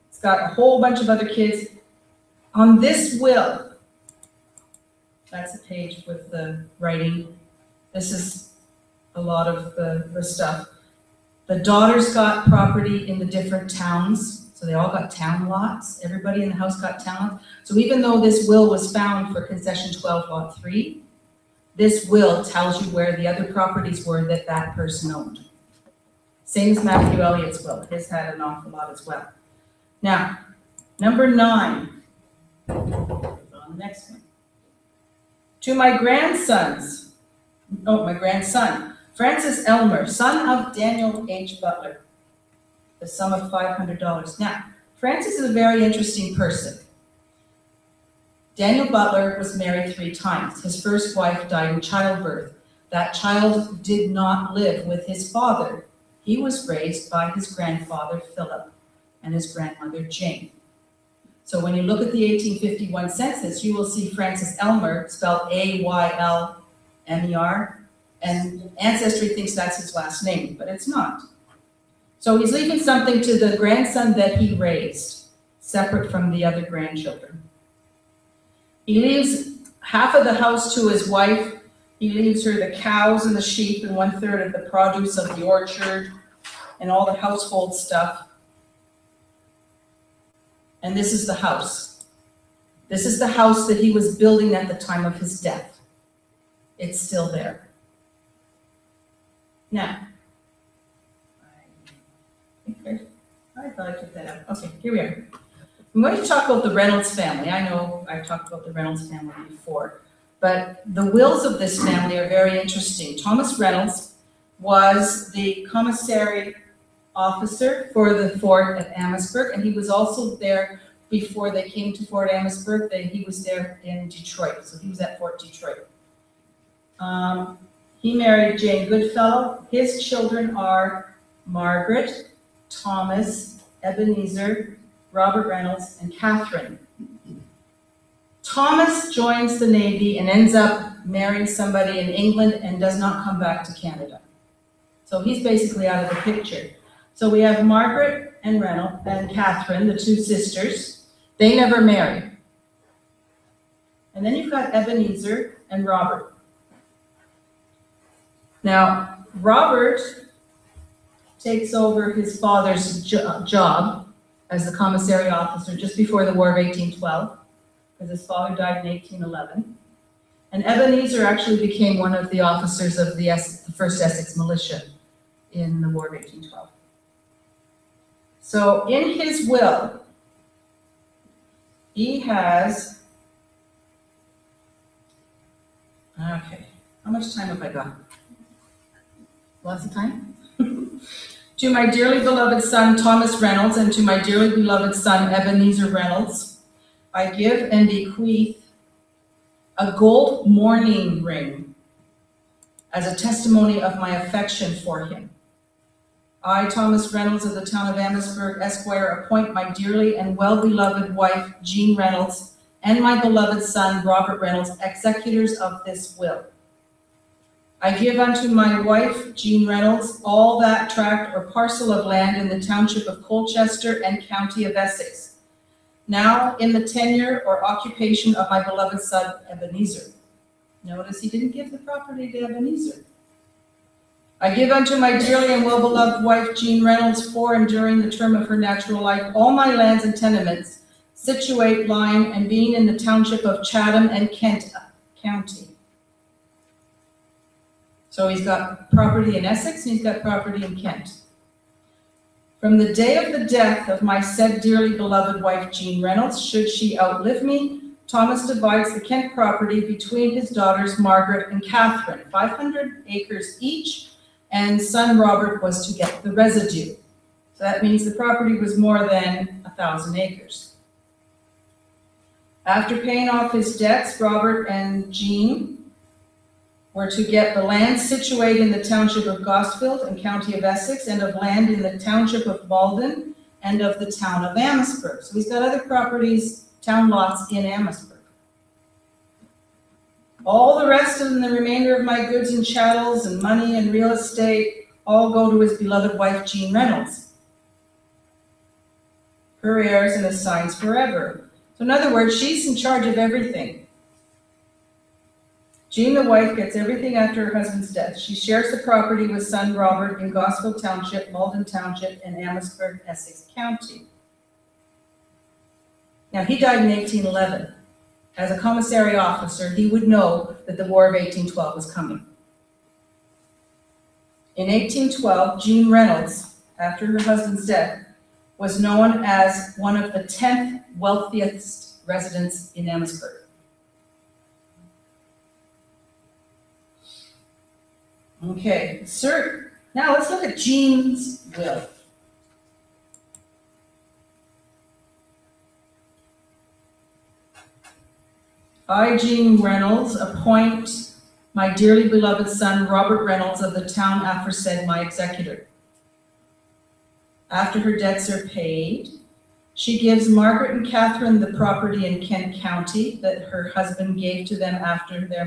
It's got a whole bunch of other kids. On this will, that's a page with the writing. This is a lot of the stuff. The daughters got property in the different towns, so they all got town lots. Everybody in the house got town lots. So even though this will was found for concession 12, lot 3, this will tells you where the other properties were that that person owned. Same as Matthew Elliott's will. His had an awful lot as well. Now, number 9. On the next one. To my grandsons, my grandson, Francis Elmer, son of Daniel H. Butler, the sum of $500. Now, Francis is a very interesting person. Daniel Butler was married 3 times. His first wife died in childbirth. That child did not live with his father. He was raised by his grandfather, Philip, and his grandmother, Jane. So when you look at the 1851 census, you will see Francis Elmer, spelled A-Y-L-M-E-R, and Ancestry thinks that's his last name, but it's not. So he's leaving something to the grandson that he raised, separate from the other grandchildren. He leaves half of the house to his wife. He leaves her the cows and the sheep and 1/3 of the produce of the orchard and all the household stuff. And this is the house. This is the house that he was building at the time of his death. It's still there. Now, I thought I took that out. Okay, here we are. I'm going to talk about the Reynolds family. I know I've talked about the Reynolds family before, but the wills of this family are very interesting. Thomas Reynolds was the commissary officer for the fort at Amherstburg, and he was also there before they came to Fort Amherstburg. He was there in Detroit, so he was at Fort Detroit. He married Jane Goodfellow. His children are Margaret, Thomas, Ebenezer, Robert Reynolds, and Catherine. Thomas joins the Navy and ends up marrying somebody in England and does not come back to Canada. So he's basically out of the picture. So we have Margaret and Reynolds and Catherine, the 2 sisters. They never marry. And then you've got Ebenezer and Robert. Now, Robert takes over his father's job as the commissary officer just before the War of 1812, because his father died in 1811. And Ebenezer actually became one of the officers of the 1st Essex Militia in the War of 1812. So in his will, he has, okay, how much time have I got? Lots of time? To my dearly beloved son, Thomas Reynolds, and to my dearly beloved son, Ebenezer Reynolds, I give and bequeath a gold mourning ring as a testimony of my affection for him. I, Thomas Reynolds of the town of Amherstburg, Esquire, appoint my dearly and well-beloved wife, Jean Reynolds, and my beloved son, Robert Reynolds, executors of this will. I give unto my wife, Jean Reynolds, all that tract or parcel of land in the township of Colchester and county of Essex, now in the tenure or occupation of my beloved son, Ebenezer. Notice he didn't give the property to Ebenezer. I give unto my dearly and well-beloved wife, Jean Reynolds, for and during the term of her natural life, all my lands and tenements, Situate line and being in the township of Chatham and Kent County. So he's got property in Essex and he's got property in Kent. From the day of the death of my said dearly beloved wife, Jean Reynolds, should she outlive me, Thomas divides the Kent property between his daughters, Margaret and Catherine, 500 acres each, and son Robert was to get the residue. So that means the property was more than 1,000 acres. After paying off his debts, Robert and Jean were to get the land situated in the township of Gosfield and county of Essex, and of land in the township of Malden and of the town of Amherstburg. So he's got other properties, town lots in Amherstburg. All the rest of the remainder of my goods and chattels and money and real estate all go to his beloved wife, Jean Reynolds. Her heirs and assigns forever. So in other words, she's in charge of everything. Jean, the wife, gets everything after her husband's death. She shares the property with son Robert in Gosfield Township, Malden Township, and Amherstburg, Essex County. Now, he died in 1811. As a commissary officer, he would know that the War of 1812 was coming. In 1812, Jean Reynolds, after her husband's death, was known as one of the 10th wealthiest residents in Amherstburg. Okay, sir. Now let's look at Jean's will. I, Jean Reynolds, appoint my dearly beloved son, Robert Reynolds, of the town aforesaid, my executor. After her debts are paid, she gives Margaret and Catherine the property in Kent County that her husband gave to them after their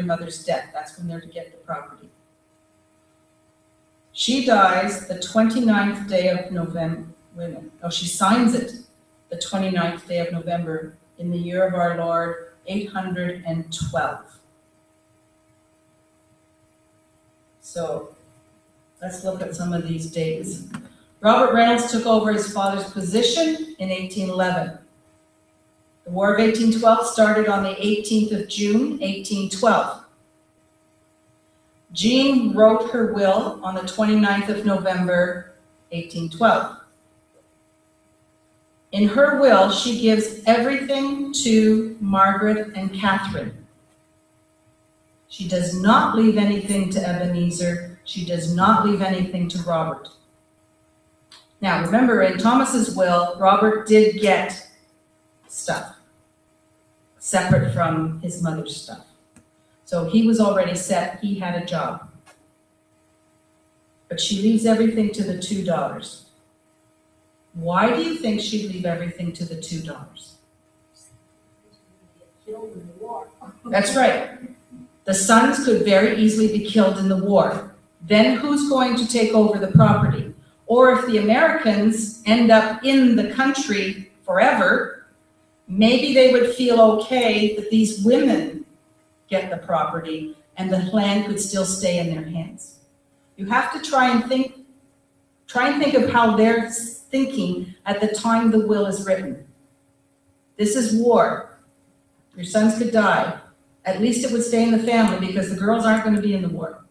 mother's death. That's when they're to get the property. She dies the 29th day of November. She signs it the 29th day of November in the year of our Lord, 812. So let's look at some of these dates. Robert Reynolds took over his father's position in 1811. The War of 1812 started on the 18th of June, 1812. Jean wrote her will on the 29th of November, 1812. In her will, she gives everything to Margaret and Catherine. She does not leave anything to Ebenezer. She does not leave anything to Robert. Now, remember, in Thomas's will, Robert did get stuff separate from his mother's stuff. So he was already set. He had a job. But she leaves everything to the two daughters. Why do you think she'd leave everything to the two daughters? Killed in the war. That's right. The sons could very easily be killed in the war. Then who's going to take over the property? Or if the Americans end up in the country forever, maybe they would feel okay that these women get the property and the land could still stay in their hands. You have to try and think of how they're thinking at the time the will is written. This is war. Your sons could die. At least it would stay in the family because the girls aren't going to be in the war.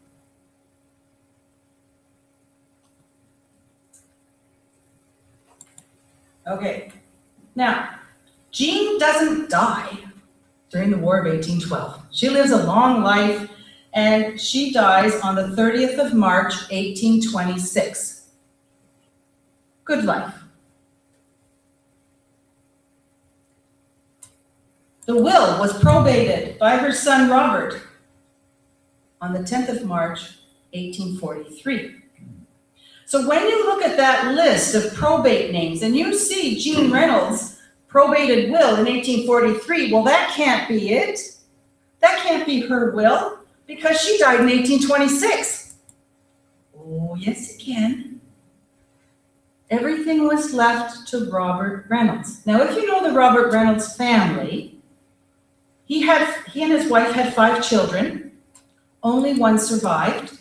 Okay, now, Jean doesn't die during the War of 1812. She lives a long life, and she dies on the 30th of March, 1826. Good life. The will was probated by her son Robert on the 10th of March, 1843. So when you look at that list of probate names and you see Jean Reynolds' probated will in 1843, well, that can't be it. That can't be her will because she died in 1826. Oh, yes, it can. Everything was left to Robert Reynolds. Now, if you know the Robert Reynolds family, he and his wife had 5 children. Only one survived.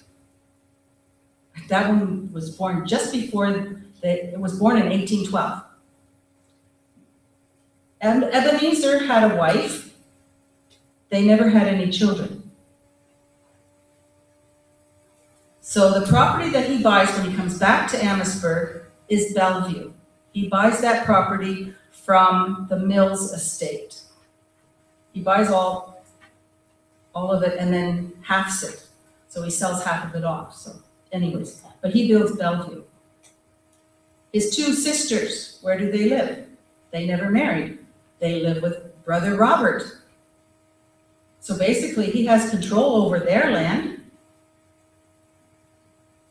That one was born just before it was born in 1812. And Ebenezer had a wife. They never had any children. So the property that he buys when he comes back to Amherstburg is Bellevue. He buys that property from the Mills estate. He buys all of it and then halves it. So he sells half of it off. So anyways, but he builds Bellevue. His two sisters, where do they live? They never married. They live with brother Robert. So basically he has control over their land.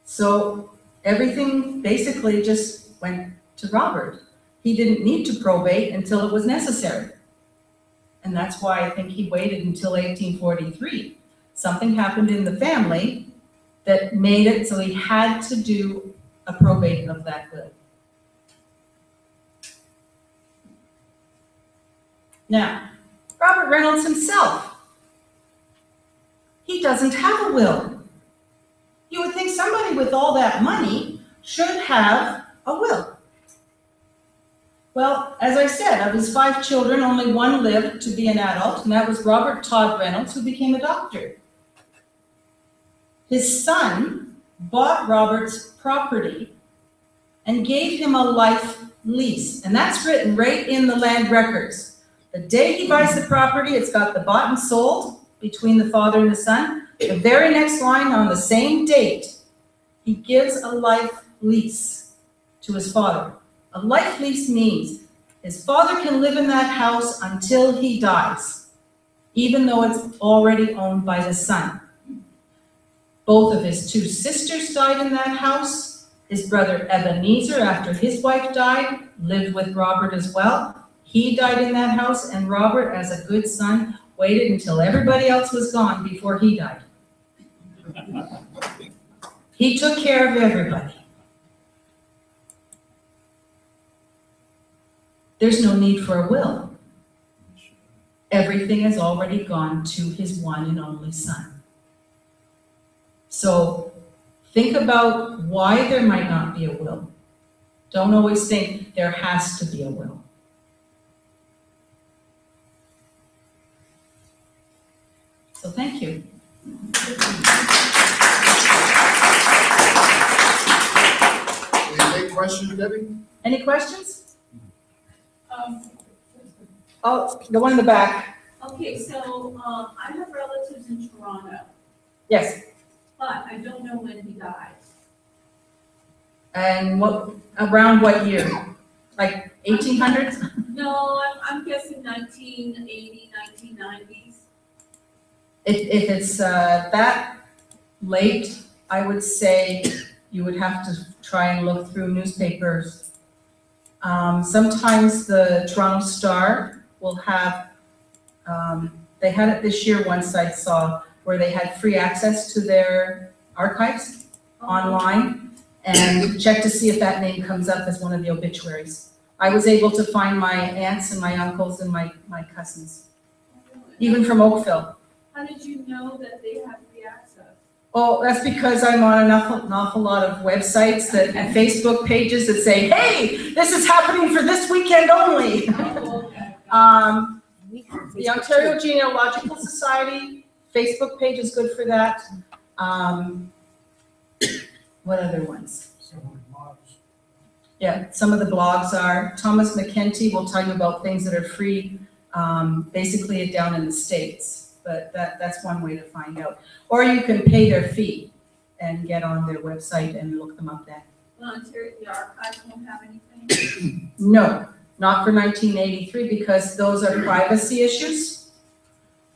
So everything basically just went to Robert. He didn't need to probate until it was necessary. And that's why I think he waited until 1843. Something happened in the family that made it so he had to do a probate of that will. Now, Robert Reynolds himself, he doesn't have a will. You would think somebody with all that money should have a will. Well, as I said, of his 5 children, only one lived to be an adult, and that was Robert Todd Reynolds, who became a doctor. His son bought Robert's property and gave him a life lease, and that's written right in the land records. The day he buys the property, it's got the bought and sold between the father and the son. The very next line on the same date, he gives a life lease to his father. A life lease means his father can live in that house until he dies, even though it's already owned by the son. Both of his 2 sisters died in that house. His brother Ebenezer, after his wife died, lived with Robert as well. He died in that house, and Robert, as a good son, waited until everybody else was gone before he died. He took care of everybody. There's no need for a will. Everything has already gone to his one and only son. So think about why there might not be a will. Don't always think there has to be a will. So thank you. Any questions, Debbie? Any questions? Oh, the one in the back. Okay, so, I have relatives in Toronto, Yes. but I don't know when he died. And around what year? Like 1800s? No, I'm guessing 1980, 1990s. If it's that late, I would say you would have to try and look through newspapers. Sometimes the Toronto Star will have, they had it this year once I saw, where they had free access to their archives online, and check to see if that name comes up as one of the obituaries. I was able to find my aunts and my uncles and my cousins, even from Oakville. How did you know that they had free access? Well, that's because I'm on an awful lot of websites and Facebook pages that say, hey, this is happening for this weekend only. Oh, okay. The Ontario Genealogical Society Facebook page is good for that. What other ones? Yeah, some of the blogs are. Thomas McKenty will tell you about things that are free, basically down in the States. But that's one way to find out. Or you can pay their fee and get on their website and look them up then. Well, Ontario, the archives won't have anything? No, not for 1983 because those are privacy issues.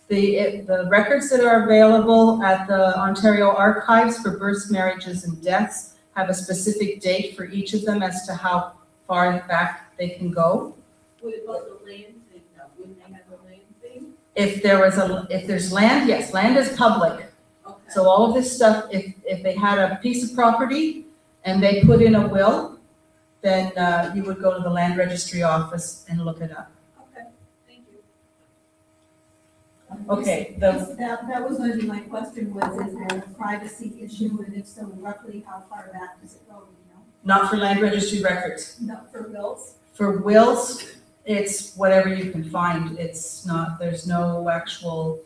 The records that are available at the Ontario Archives for births, marriages, and deaths have a specific date for each of them as to how far back they can go. What about the land thing? No, wouldn't they have a land thing? If there's land, yes, land is public. Okay. So all of this stuff, if they had a piece of property and they put in a will, then you would go to the land registry office and look it up. Okay, thank you. Okay, That was going to be my question, is there a privacy issue, and if so, roughly how far back does it go, you know? not for land registry records. Not for wills? For wills, It's whatever you can find. It's not, there's no actual,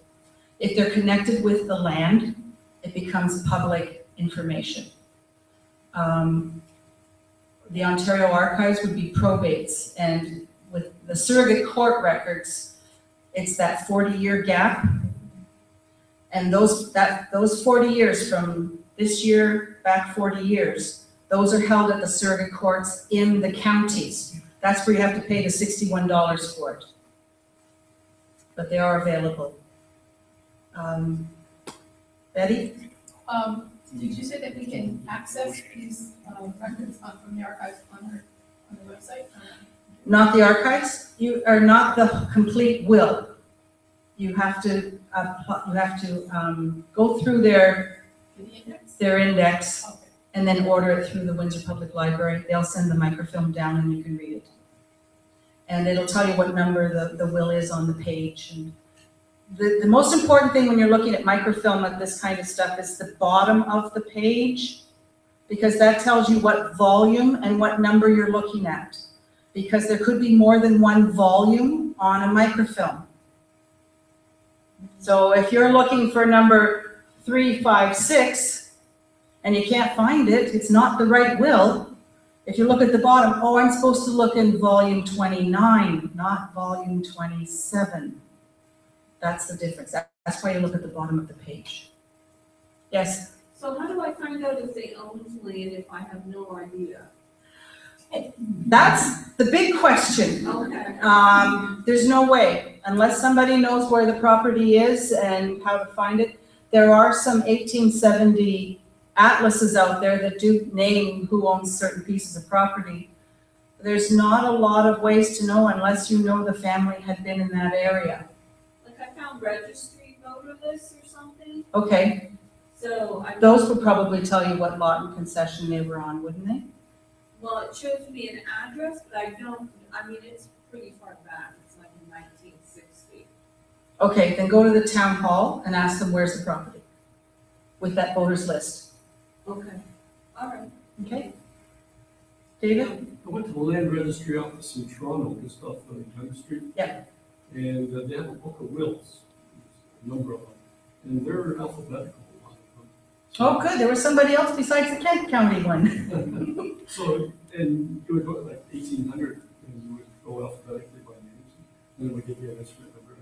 if they're connected with the land, it becomes public information. The Ontario Archives would be probates, and with the surrogate court records, it's that 40-year gap. And those 40 years from this year back 40 years, those are held at the surrogate courts in the counties. That's where you have to pay the $61 for it. But they are available. Betty? Did you say that we can access these records from the archives on the website? Not the archives, you are not the complete will. You have to go through their index Okay. and then order it through the Windsor Public Library. They'll send the microfilm down and you can read it. And it'll tell you what number the will is on the page. And the most important thing when you're looking at microfilm at this kind of stuff is the bottom of the page, because that tells you what volume and what number you're looking at. Because there could be more than one volume on a microfilm. So if you're looking for number 356 and you can't find it, it's not the right will. If you look at the bottom, oh, I'm supposed to look in volume 29, not volume 27. That's the difference. That's why you look at the bottom of the page. Yes? So how do I find out if they own land if I have no idea? That's the big question. Okay. There's no way, unless somebody knows where the property is and how to find it. There are some 1870 atlases out there that do name who owns certain pieces of property. There's not a lot of ways to know unless you know the family had been in that area. Like I found registry voter lists or something, Okay, so I. those would probably tell you what lot and concession they were on, wouldn't they? Well, it shows me an address, but I mean, it's pretty far back, it's like in 1960. Okay, then go to the town hall and ask them where's the property with that voters list. Okay, all right. Okay? David? I went to the land registry office in Toronto, just off of Young Street. Yeah. And they have a book of wills, a number of them, and they're alphabetical. A lot of them. Oh, good, there was somebody else besides the Kent County one. So, and you would go like 1800, and you would go alphabetically by names, and it would give you an instrument number.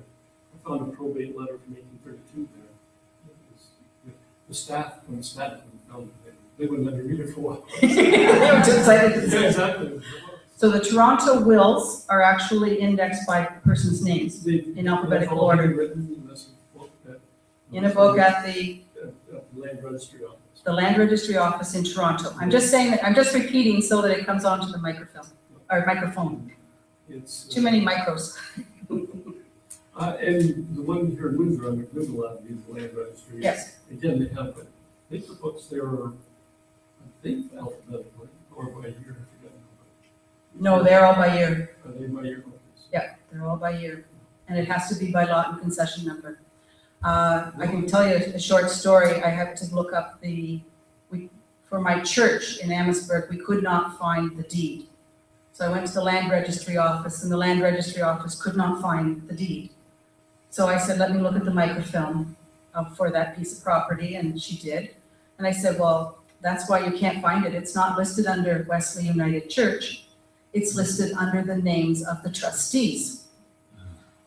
I found a probate letter from 1832 there. It was- The staff, when the staff found it, they wouldn't let me read it for a while. They were too excited to see Yeah, it. exactly. So the Toronto wills are actually indexed by person's names in alphabetical That's all order. handwritten, and that's a book that- In a book at the At the land registry office. Land Registry office in Toronto. I'm just saying that, I'm just repeating so that it comes onto the microfilm, or microphone. It's, Too many micros. and the one here in Windsor, on McMiddle Avenue, the land registry. Yes. Again, they have, I think the books there are, I think alphabetically, or by year, I forget. No, they're all by year. Are they by year? Yeah, they're all by year. And it has to be by lot and concession number. I can tell you a short story. I had to look up for my church in Amherstburg, we could not find the deed. So I went to the land registry office and the land registry office could not find the deed. So I said, let me look at the microfilm for that piece of property, and she did. And I said, well, that's why you can't find it. It's not listed under Wesley United Church. It's listed under the names of the trustees.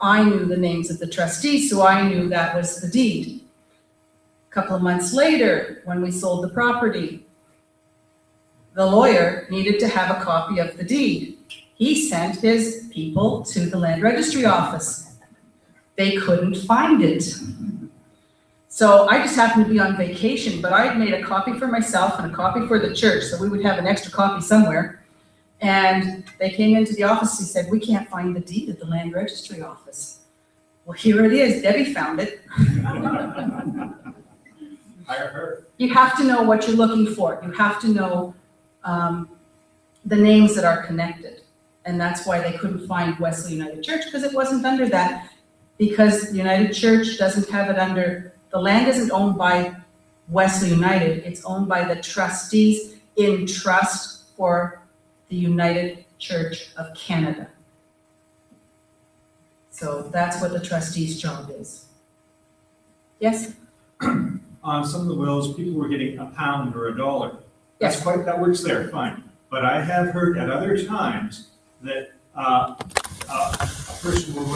I knew the names of the trustees, so I knew that was the deed. A couple of months later, when we sold the property, the lawyer needed to have a copy of the deed. He sent his people to the land registry office. They couldn't find it. So I just happened to be on vacation, but I had made a copy for myself and a copy for the church, so we would have an extra copy somewhere. And they came into the office, he said, we can't find the deed at the land registry office. Well, here it is, Debbie found it. Hire her. You have to know what you're looking for. You have to know the names that are connected. And that's why they couldn't find Wesley United Church, because it wasn't under that. Because the United Church doesn't have it under, the land isn't owned by Wesley United, it's owned by the trustees in trust for the United Church of Canada. So that's what the trustee's job is. Yes? On some of the wills, people were getting £1 or $1. Yes. That's quite, that works there, fine. But I have heard at other times that a person will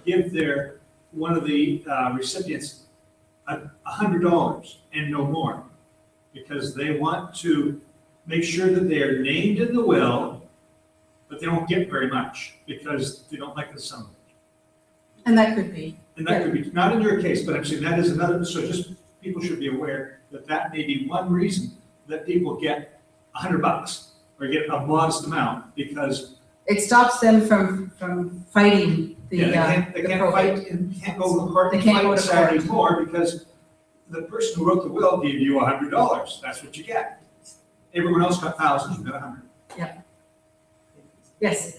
give one of the recipients $100 and no more, because they want to make sure that they are named in the will, but they don't get very much because they don't like the sum. And that could be. And that could be, not in your case, but I'm saying that is another, so just people should be aware that that may be one reason that people get $100 or get a modest amount, because It stops them from fighting the, they the can't probate. fight, and can't go to court They and can't fight go and to say court. anymore, because the person who wrote the will gave you $100. That's what you get. Everyone else got thousands, you got 100. Yes,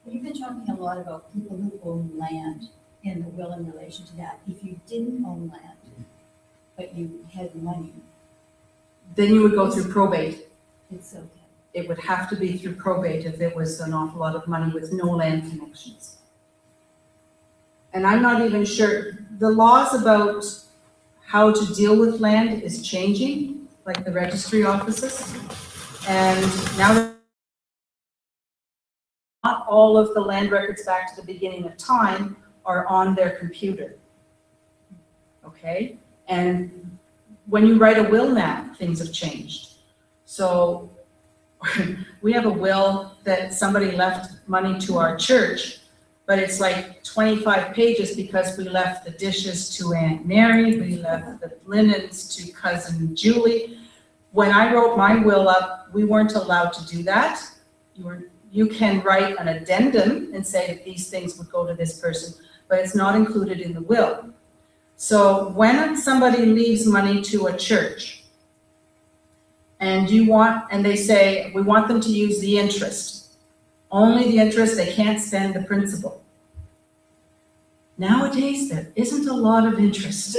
You've been talking a lot about people who own land in the will in relation to that. If you didn't own land, but you had money, then you would go through probate. it's okay. It would have to be through probate if there was an awful lot of money with no land connections. And I'm not even sure, the laws about how to deal with land is changing, like the registry offices. And now that not all of the land records back to the beginning of time are on their computer. Okay? And when you write a will now, things have changed. So we have a will that somebody left money to our church, but it's like 25 pages because we left the dishes to Aunt Mary, we left the linens to cousin Julie. When I wrote my will up, we weren't allowed to do that. You can write an addendum and say that these things would go to this person, but it's not included in the will. So when somebody leaves money to a church, and they say, we want them to use the interest, only the interest, they can't spend the principal. Nowadays, there isn't a lot of interest,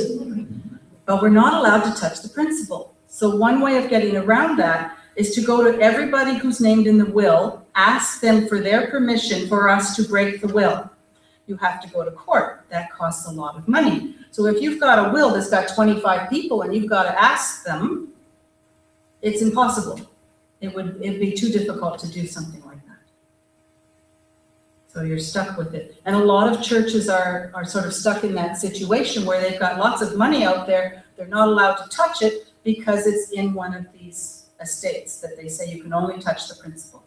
but we're not allowed to touch the principal. So one way of getting around that is to go to everybody who's named in the will, ask them for their permission for us to break the will. You have to go to court. That costs a lot of money. So if you've got a will that's got 25 people and you've got to ask them, it's impossible. It'd be too difficult to do something like that. So you're stuck with it. And a lot of churches are sort of stuck in that situation where they've got lots of money out there. They're not allowed to touch it because it's in one of these estates that they say you can only touch the principal.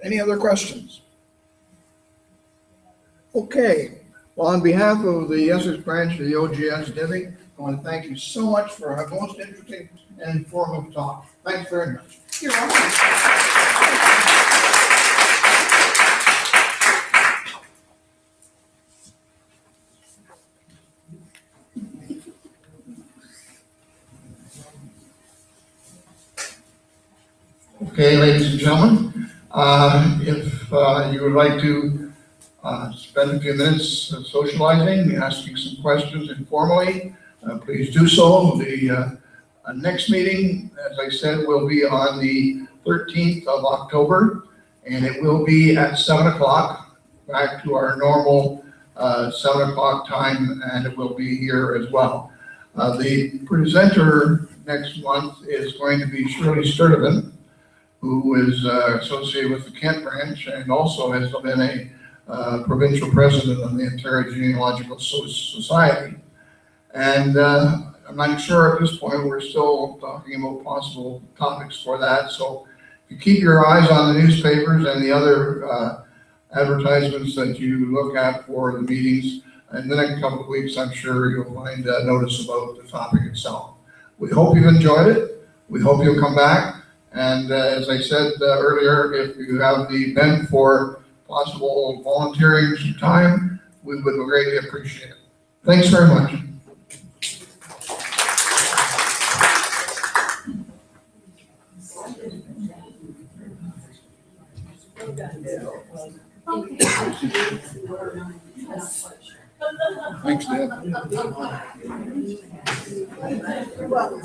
Any other questions? Okay, well, on behalf of the Essex branch of the OGS, Debbie, I want to thank you so much for a most interesting and informative talk. Thanks very much. You're welcome. Okay, ladies and gentlemen, if you would like to spend a few minutes socializing, asking some questions informally, please do so. The next meeting, as I said, will be on the 13th of October, and it will be at 7 o'clock, back to our normal 7 o'clock time, and it will be here as well. The presenter next month is going to be Shirley Sturdivant, who is associated with the Kent branch and also has been a provincial president of the Ontario Genealogical Society. And I'm not sure at this point, we're still talking about possible topics for that. So if you keep your eyes on the newspapers and the other advertisements that you look at for the meetings, in the next couple of weeks, I'm sure you'll find a notice about the topic itself. We hope you've enjoyed it. We hope you'll come back. And as I said earlier, if you have the bent for possible volunteering some time, we would greatly appreciate it. Thanks very much. Thanks, Deb. You're welcome.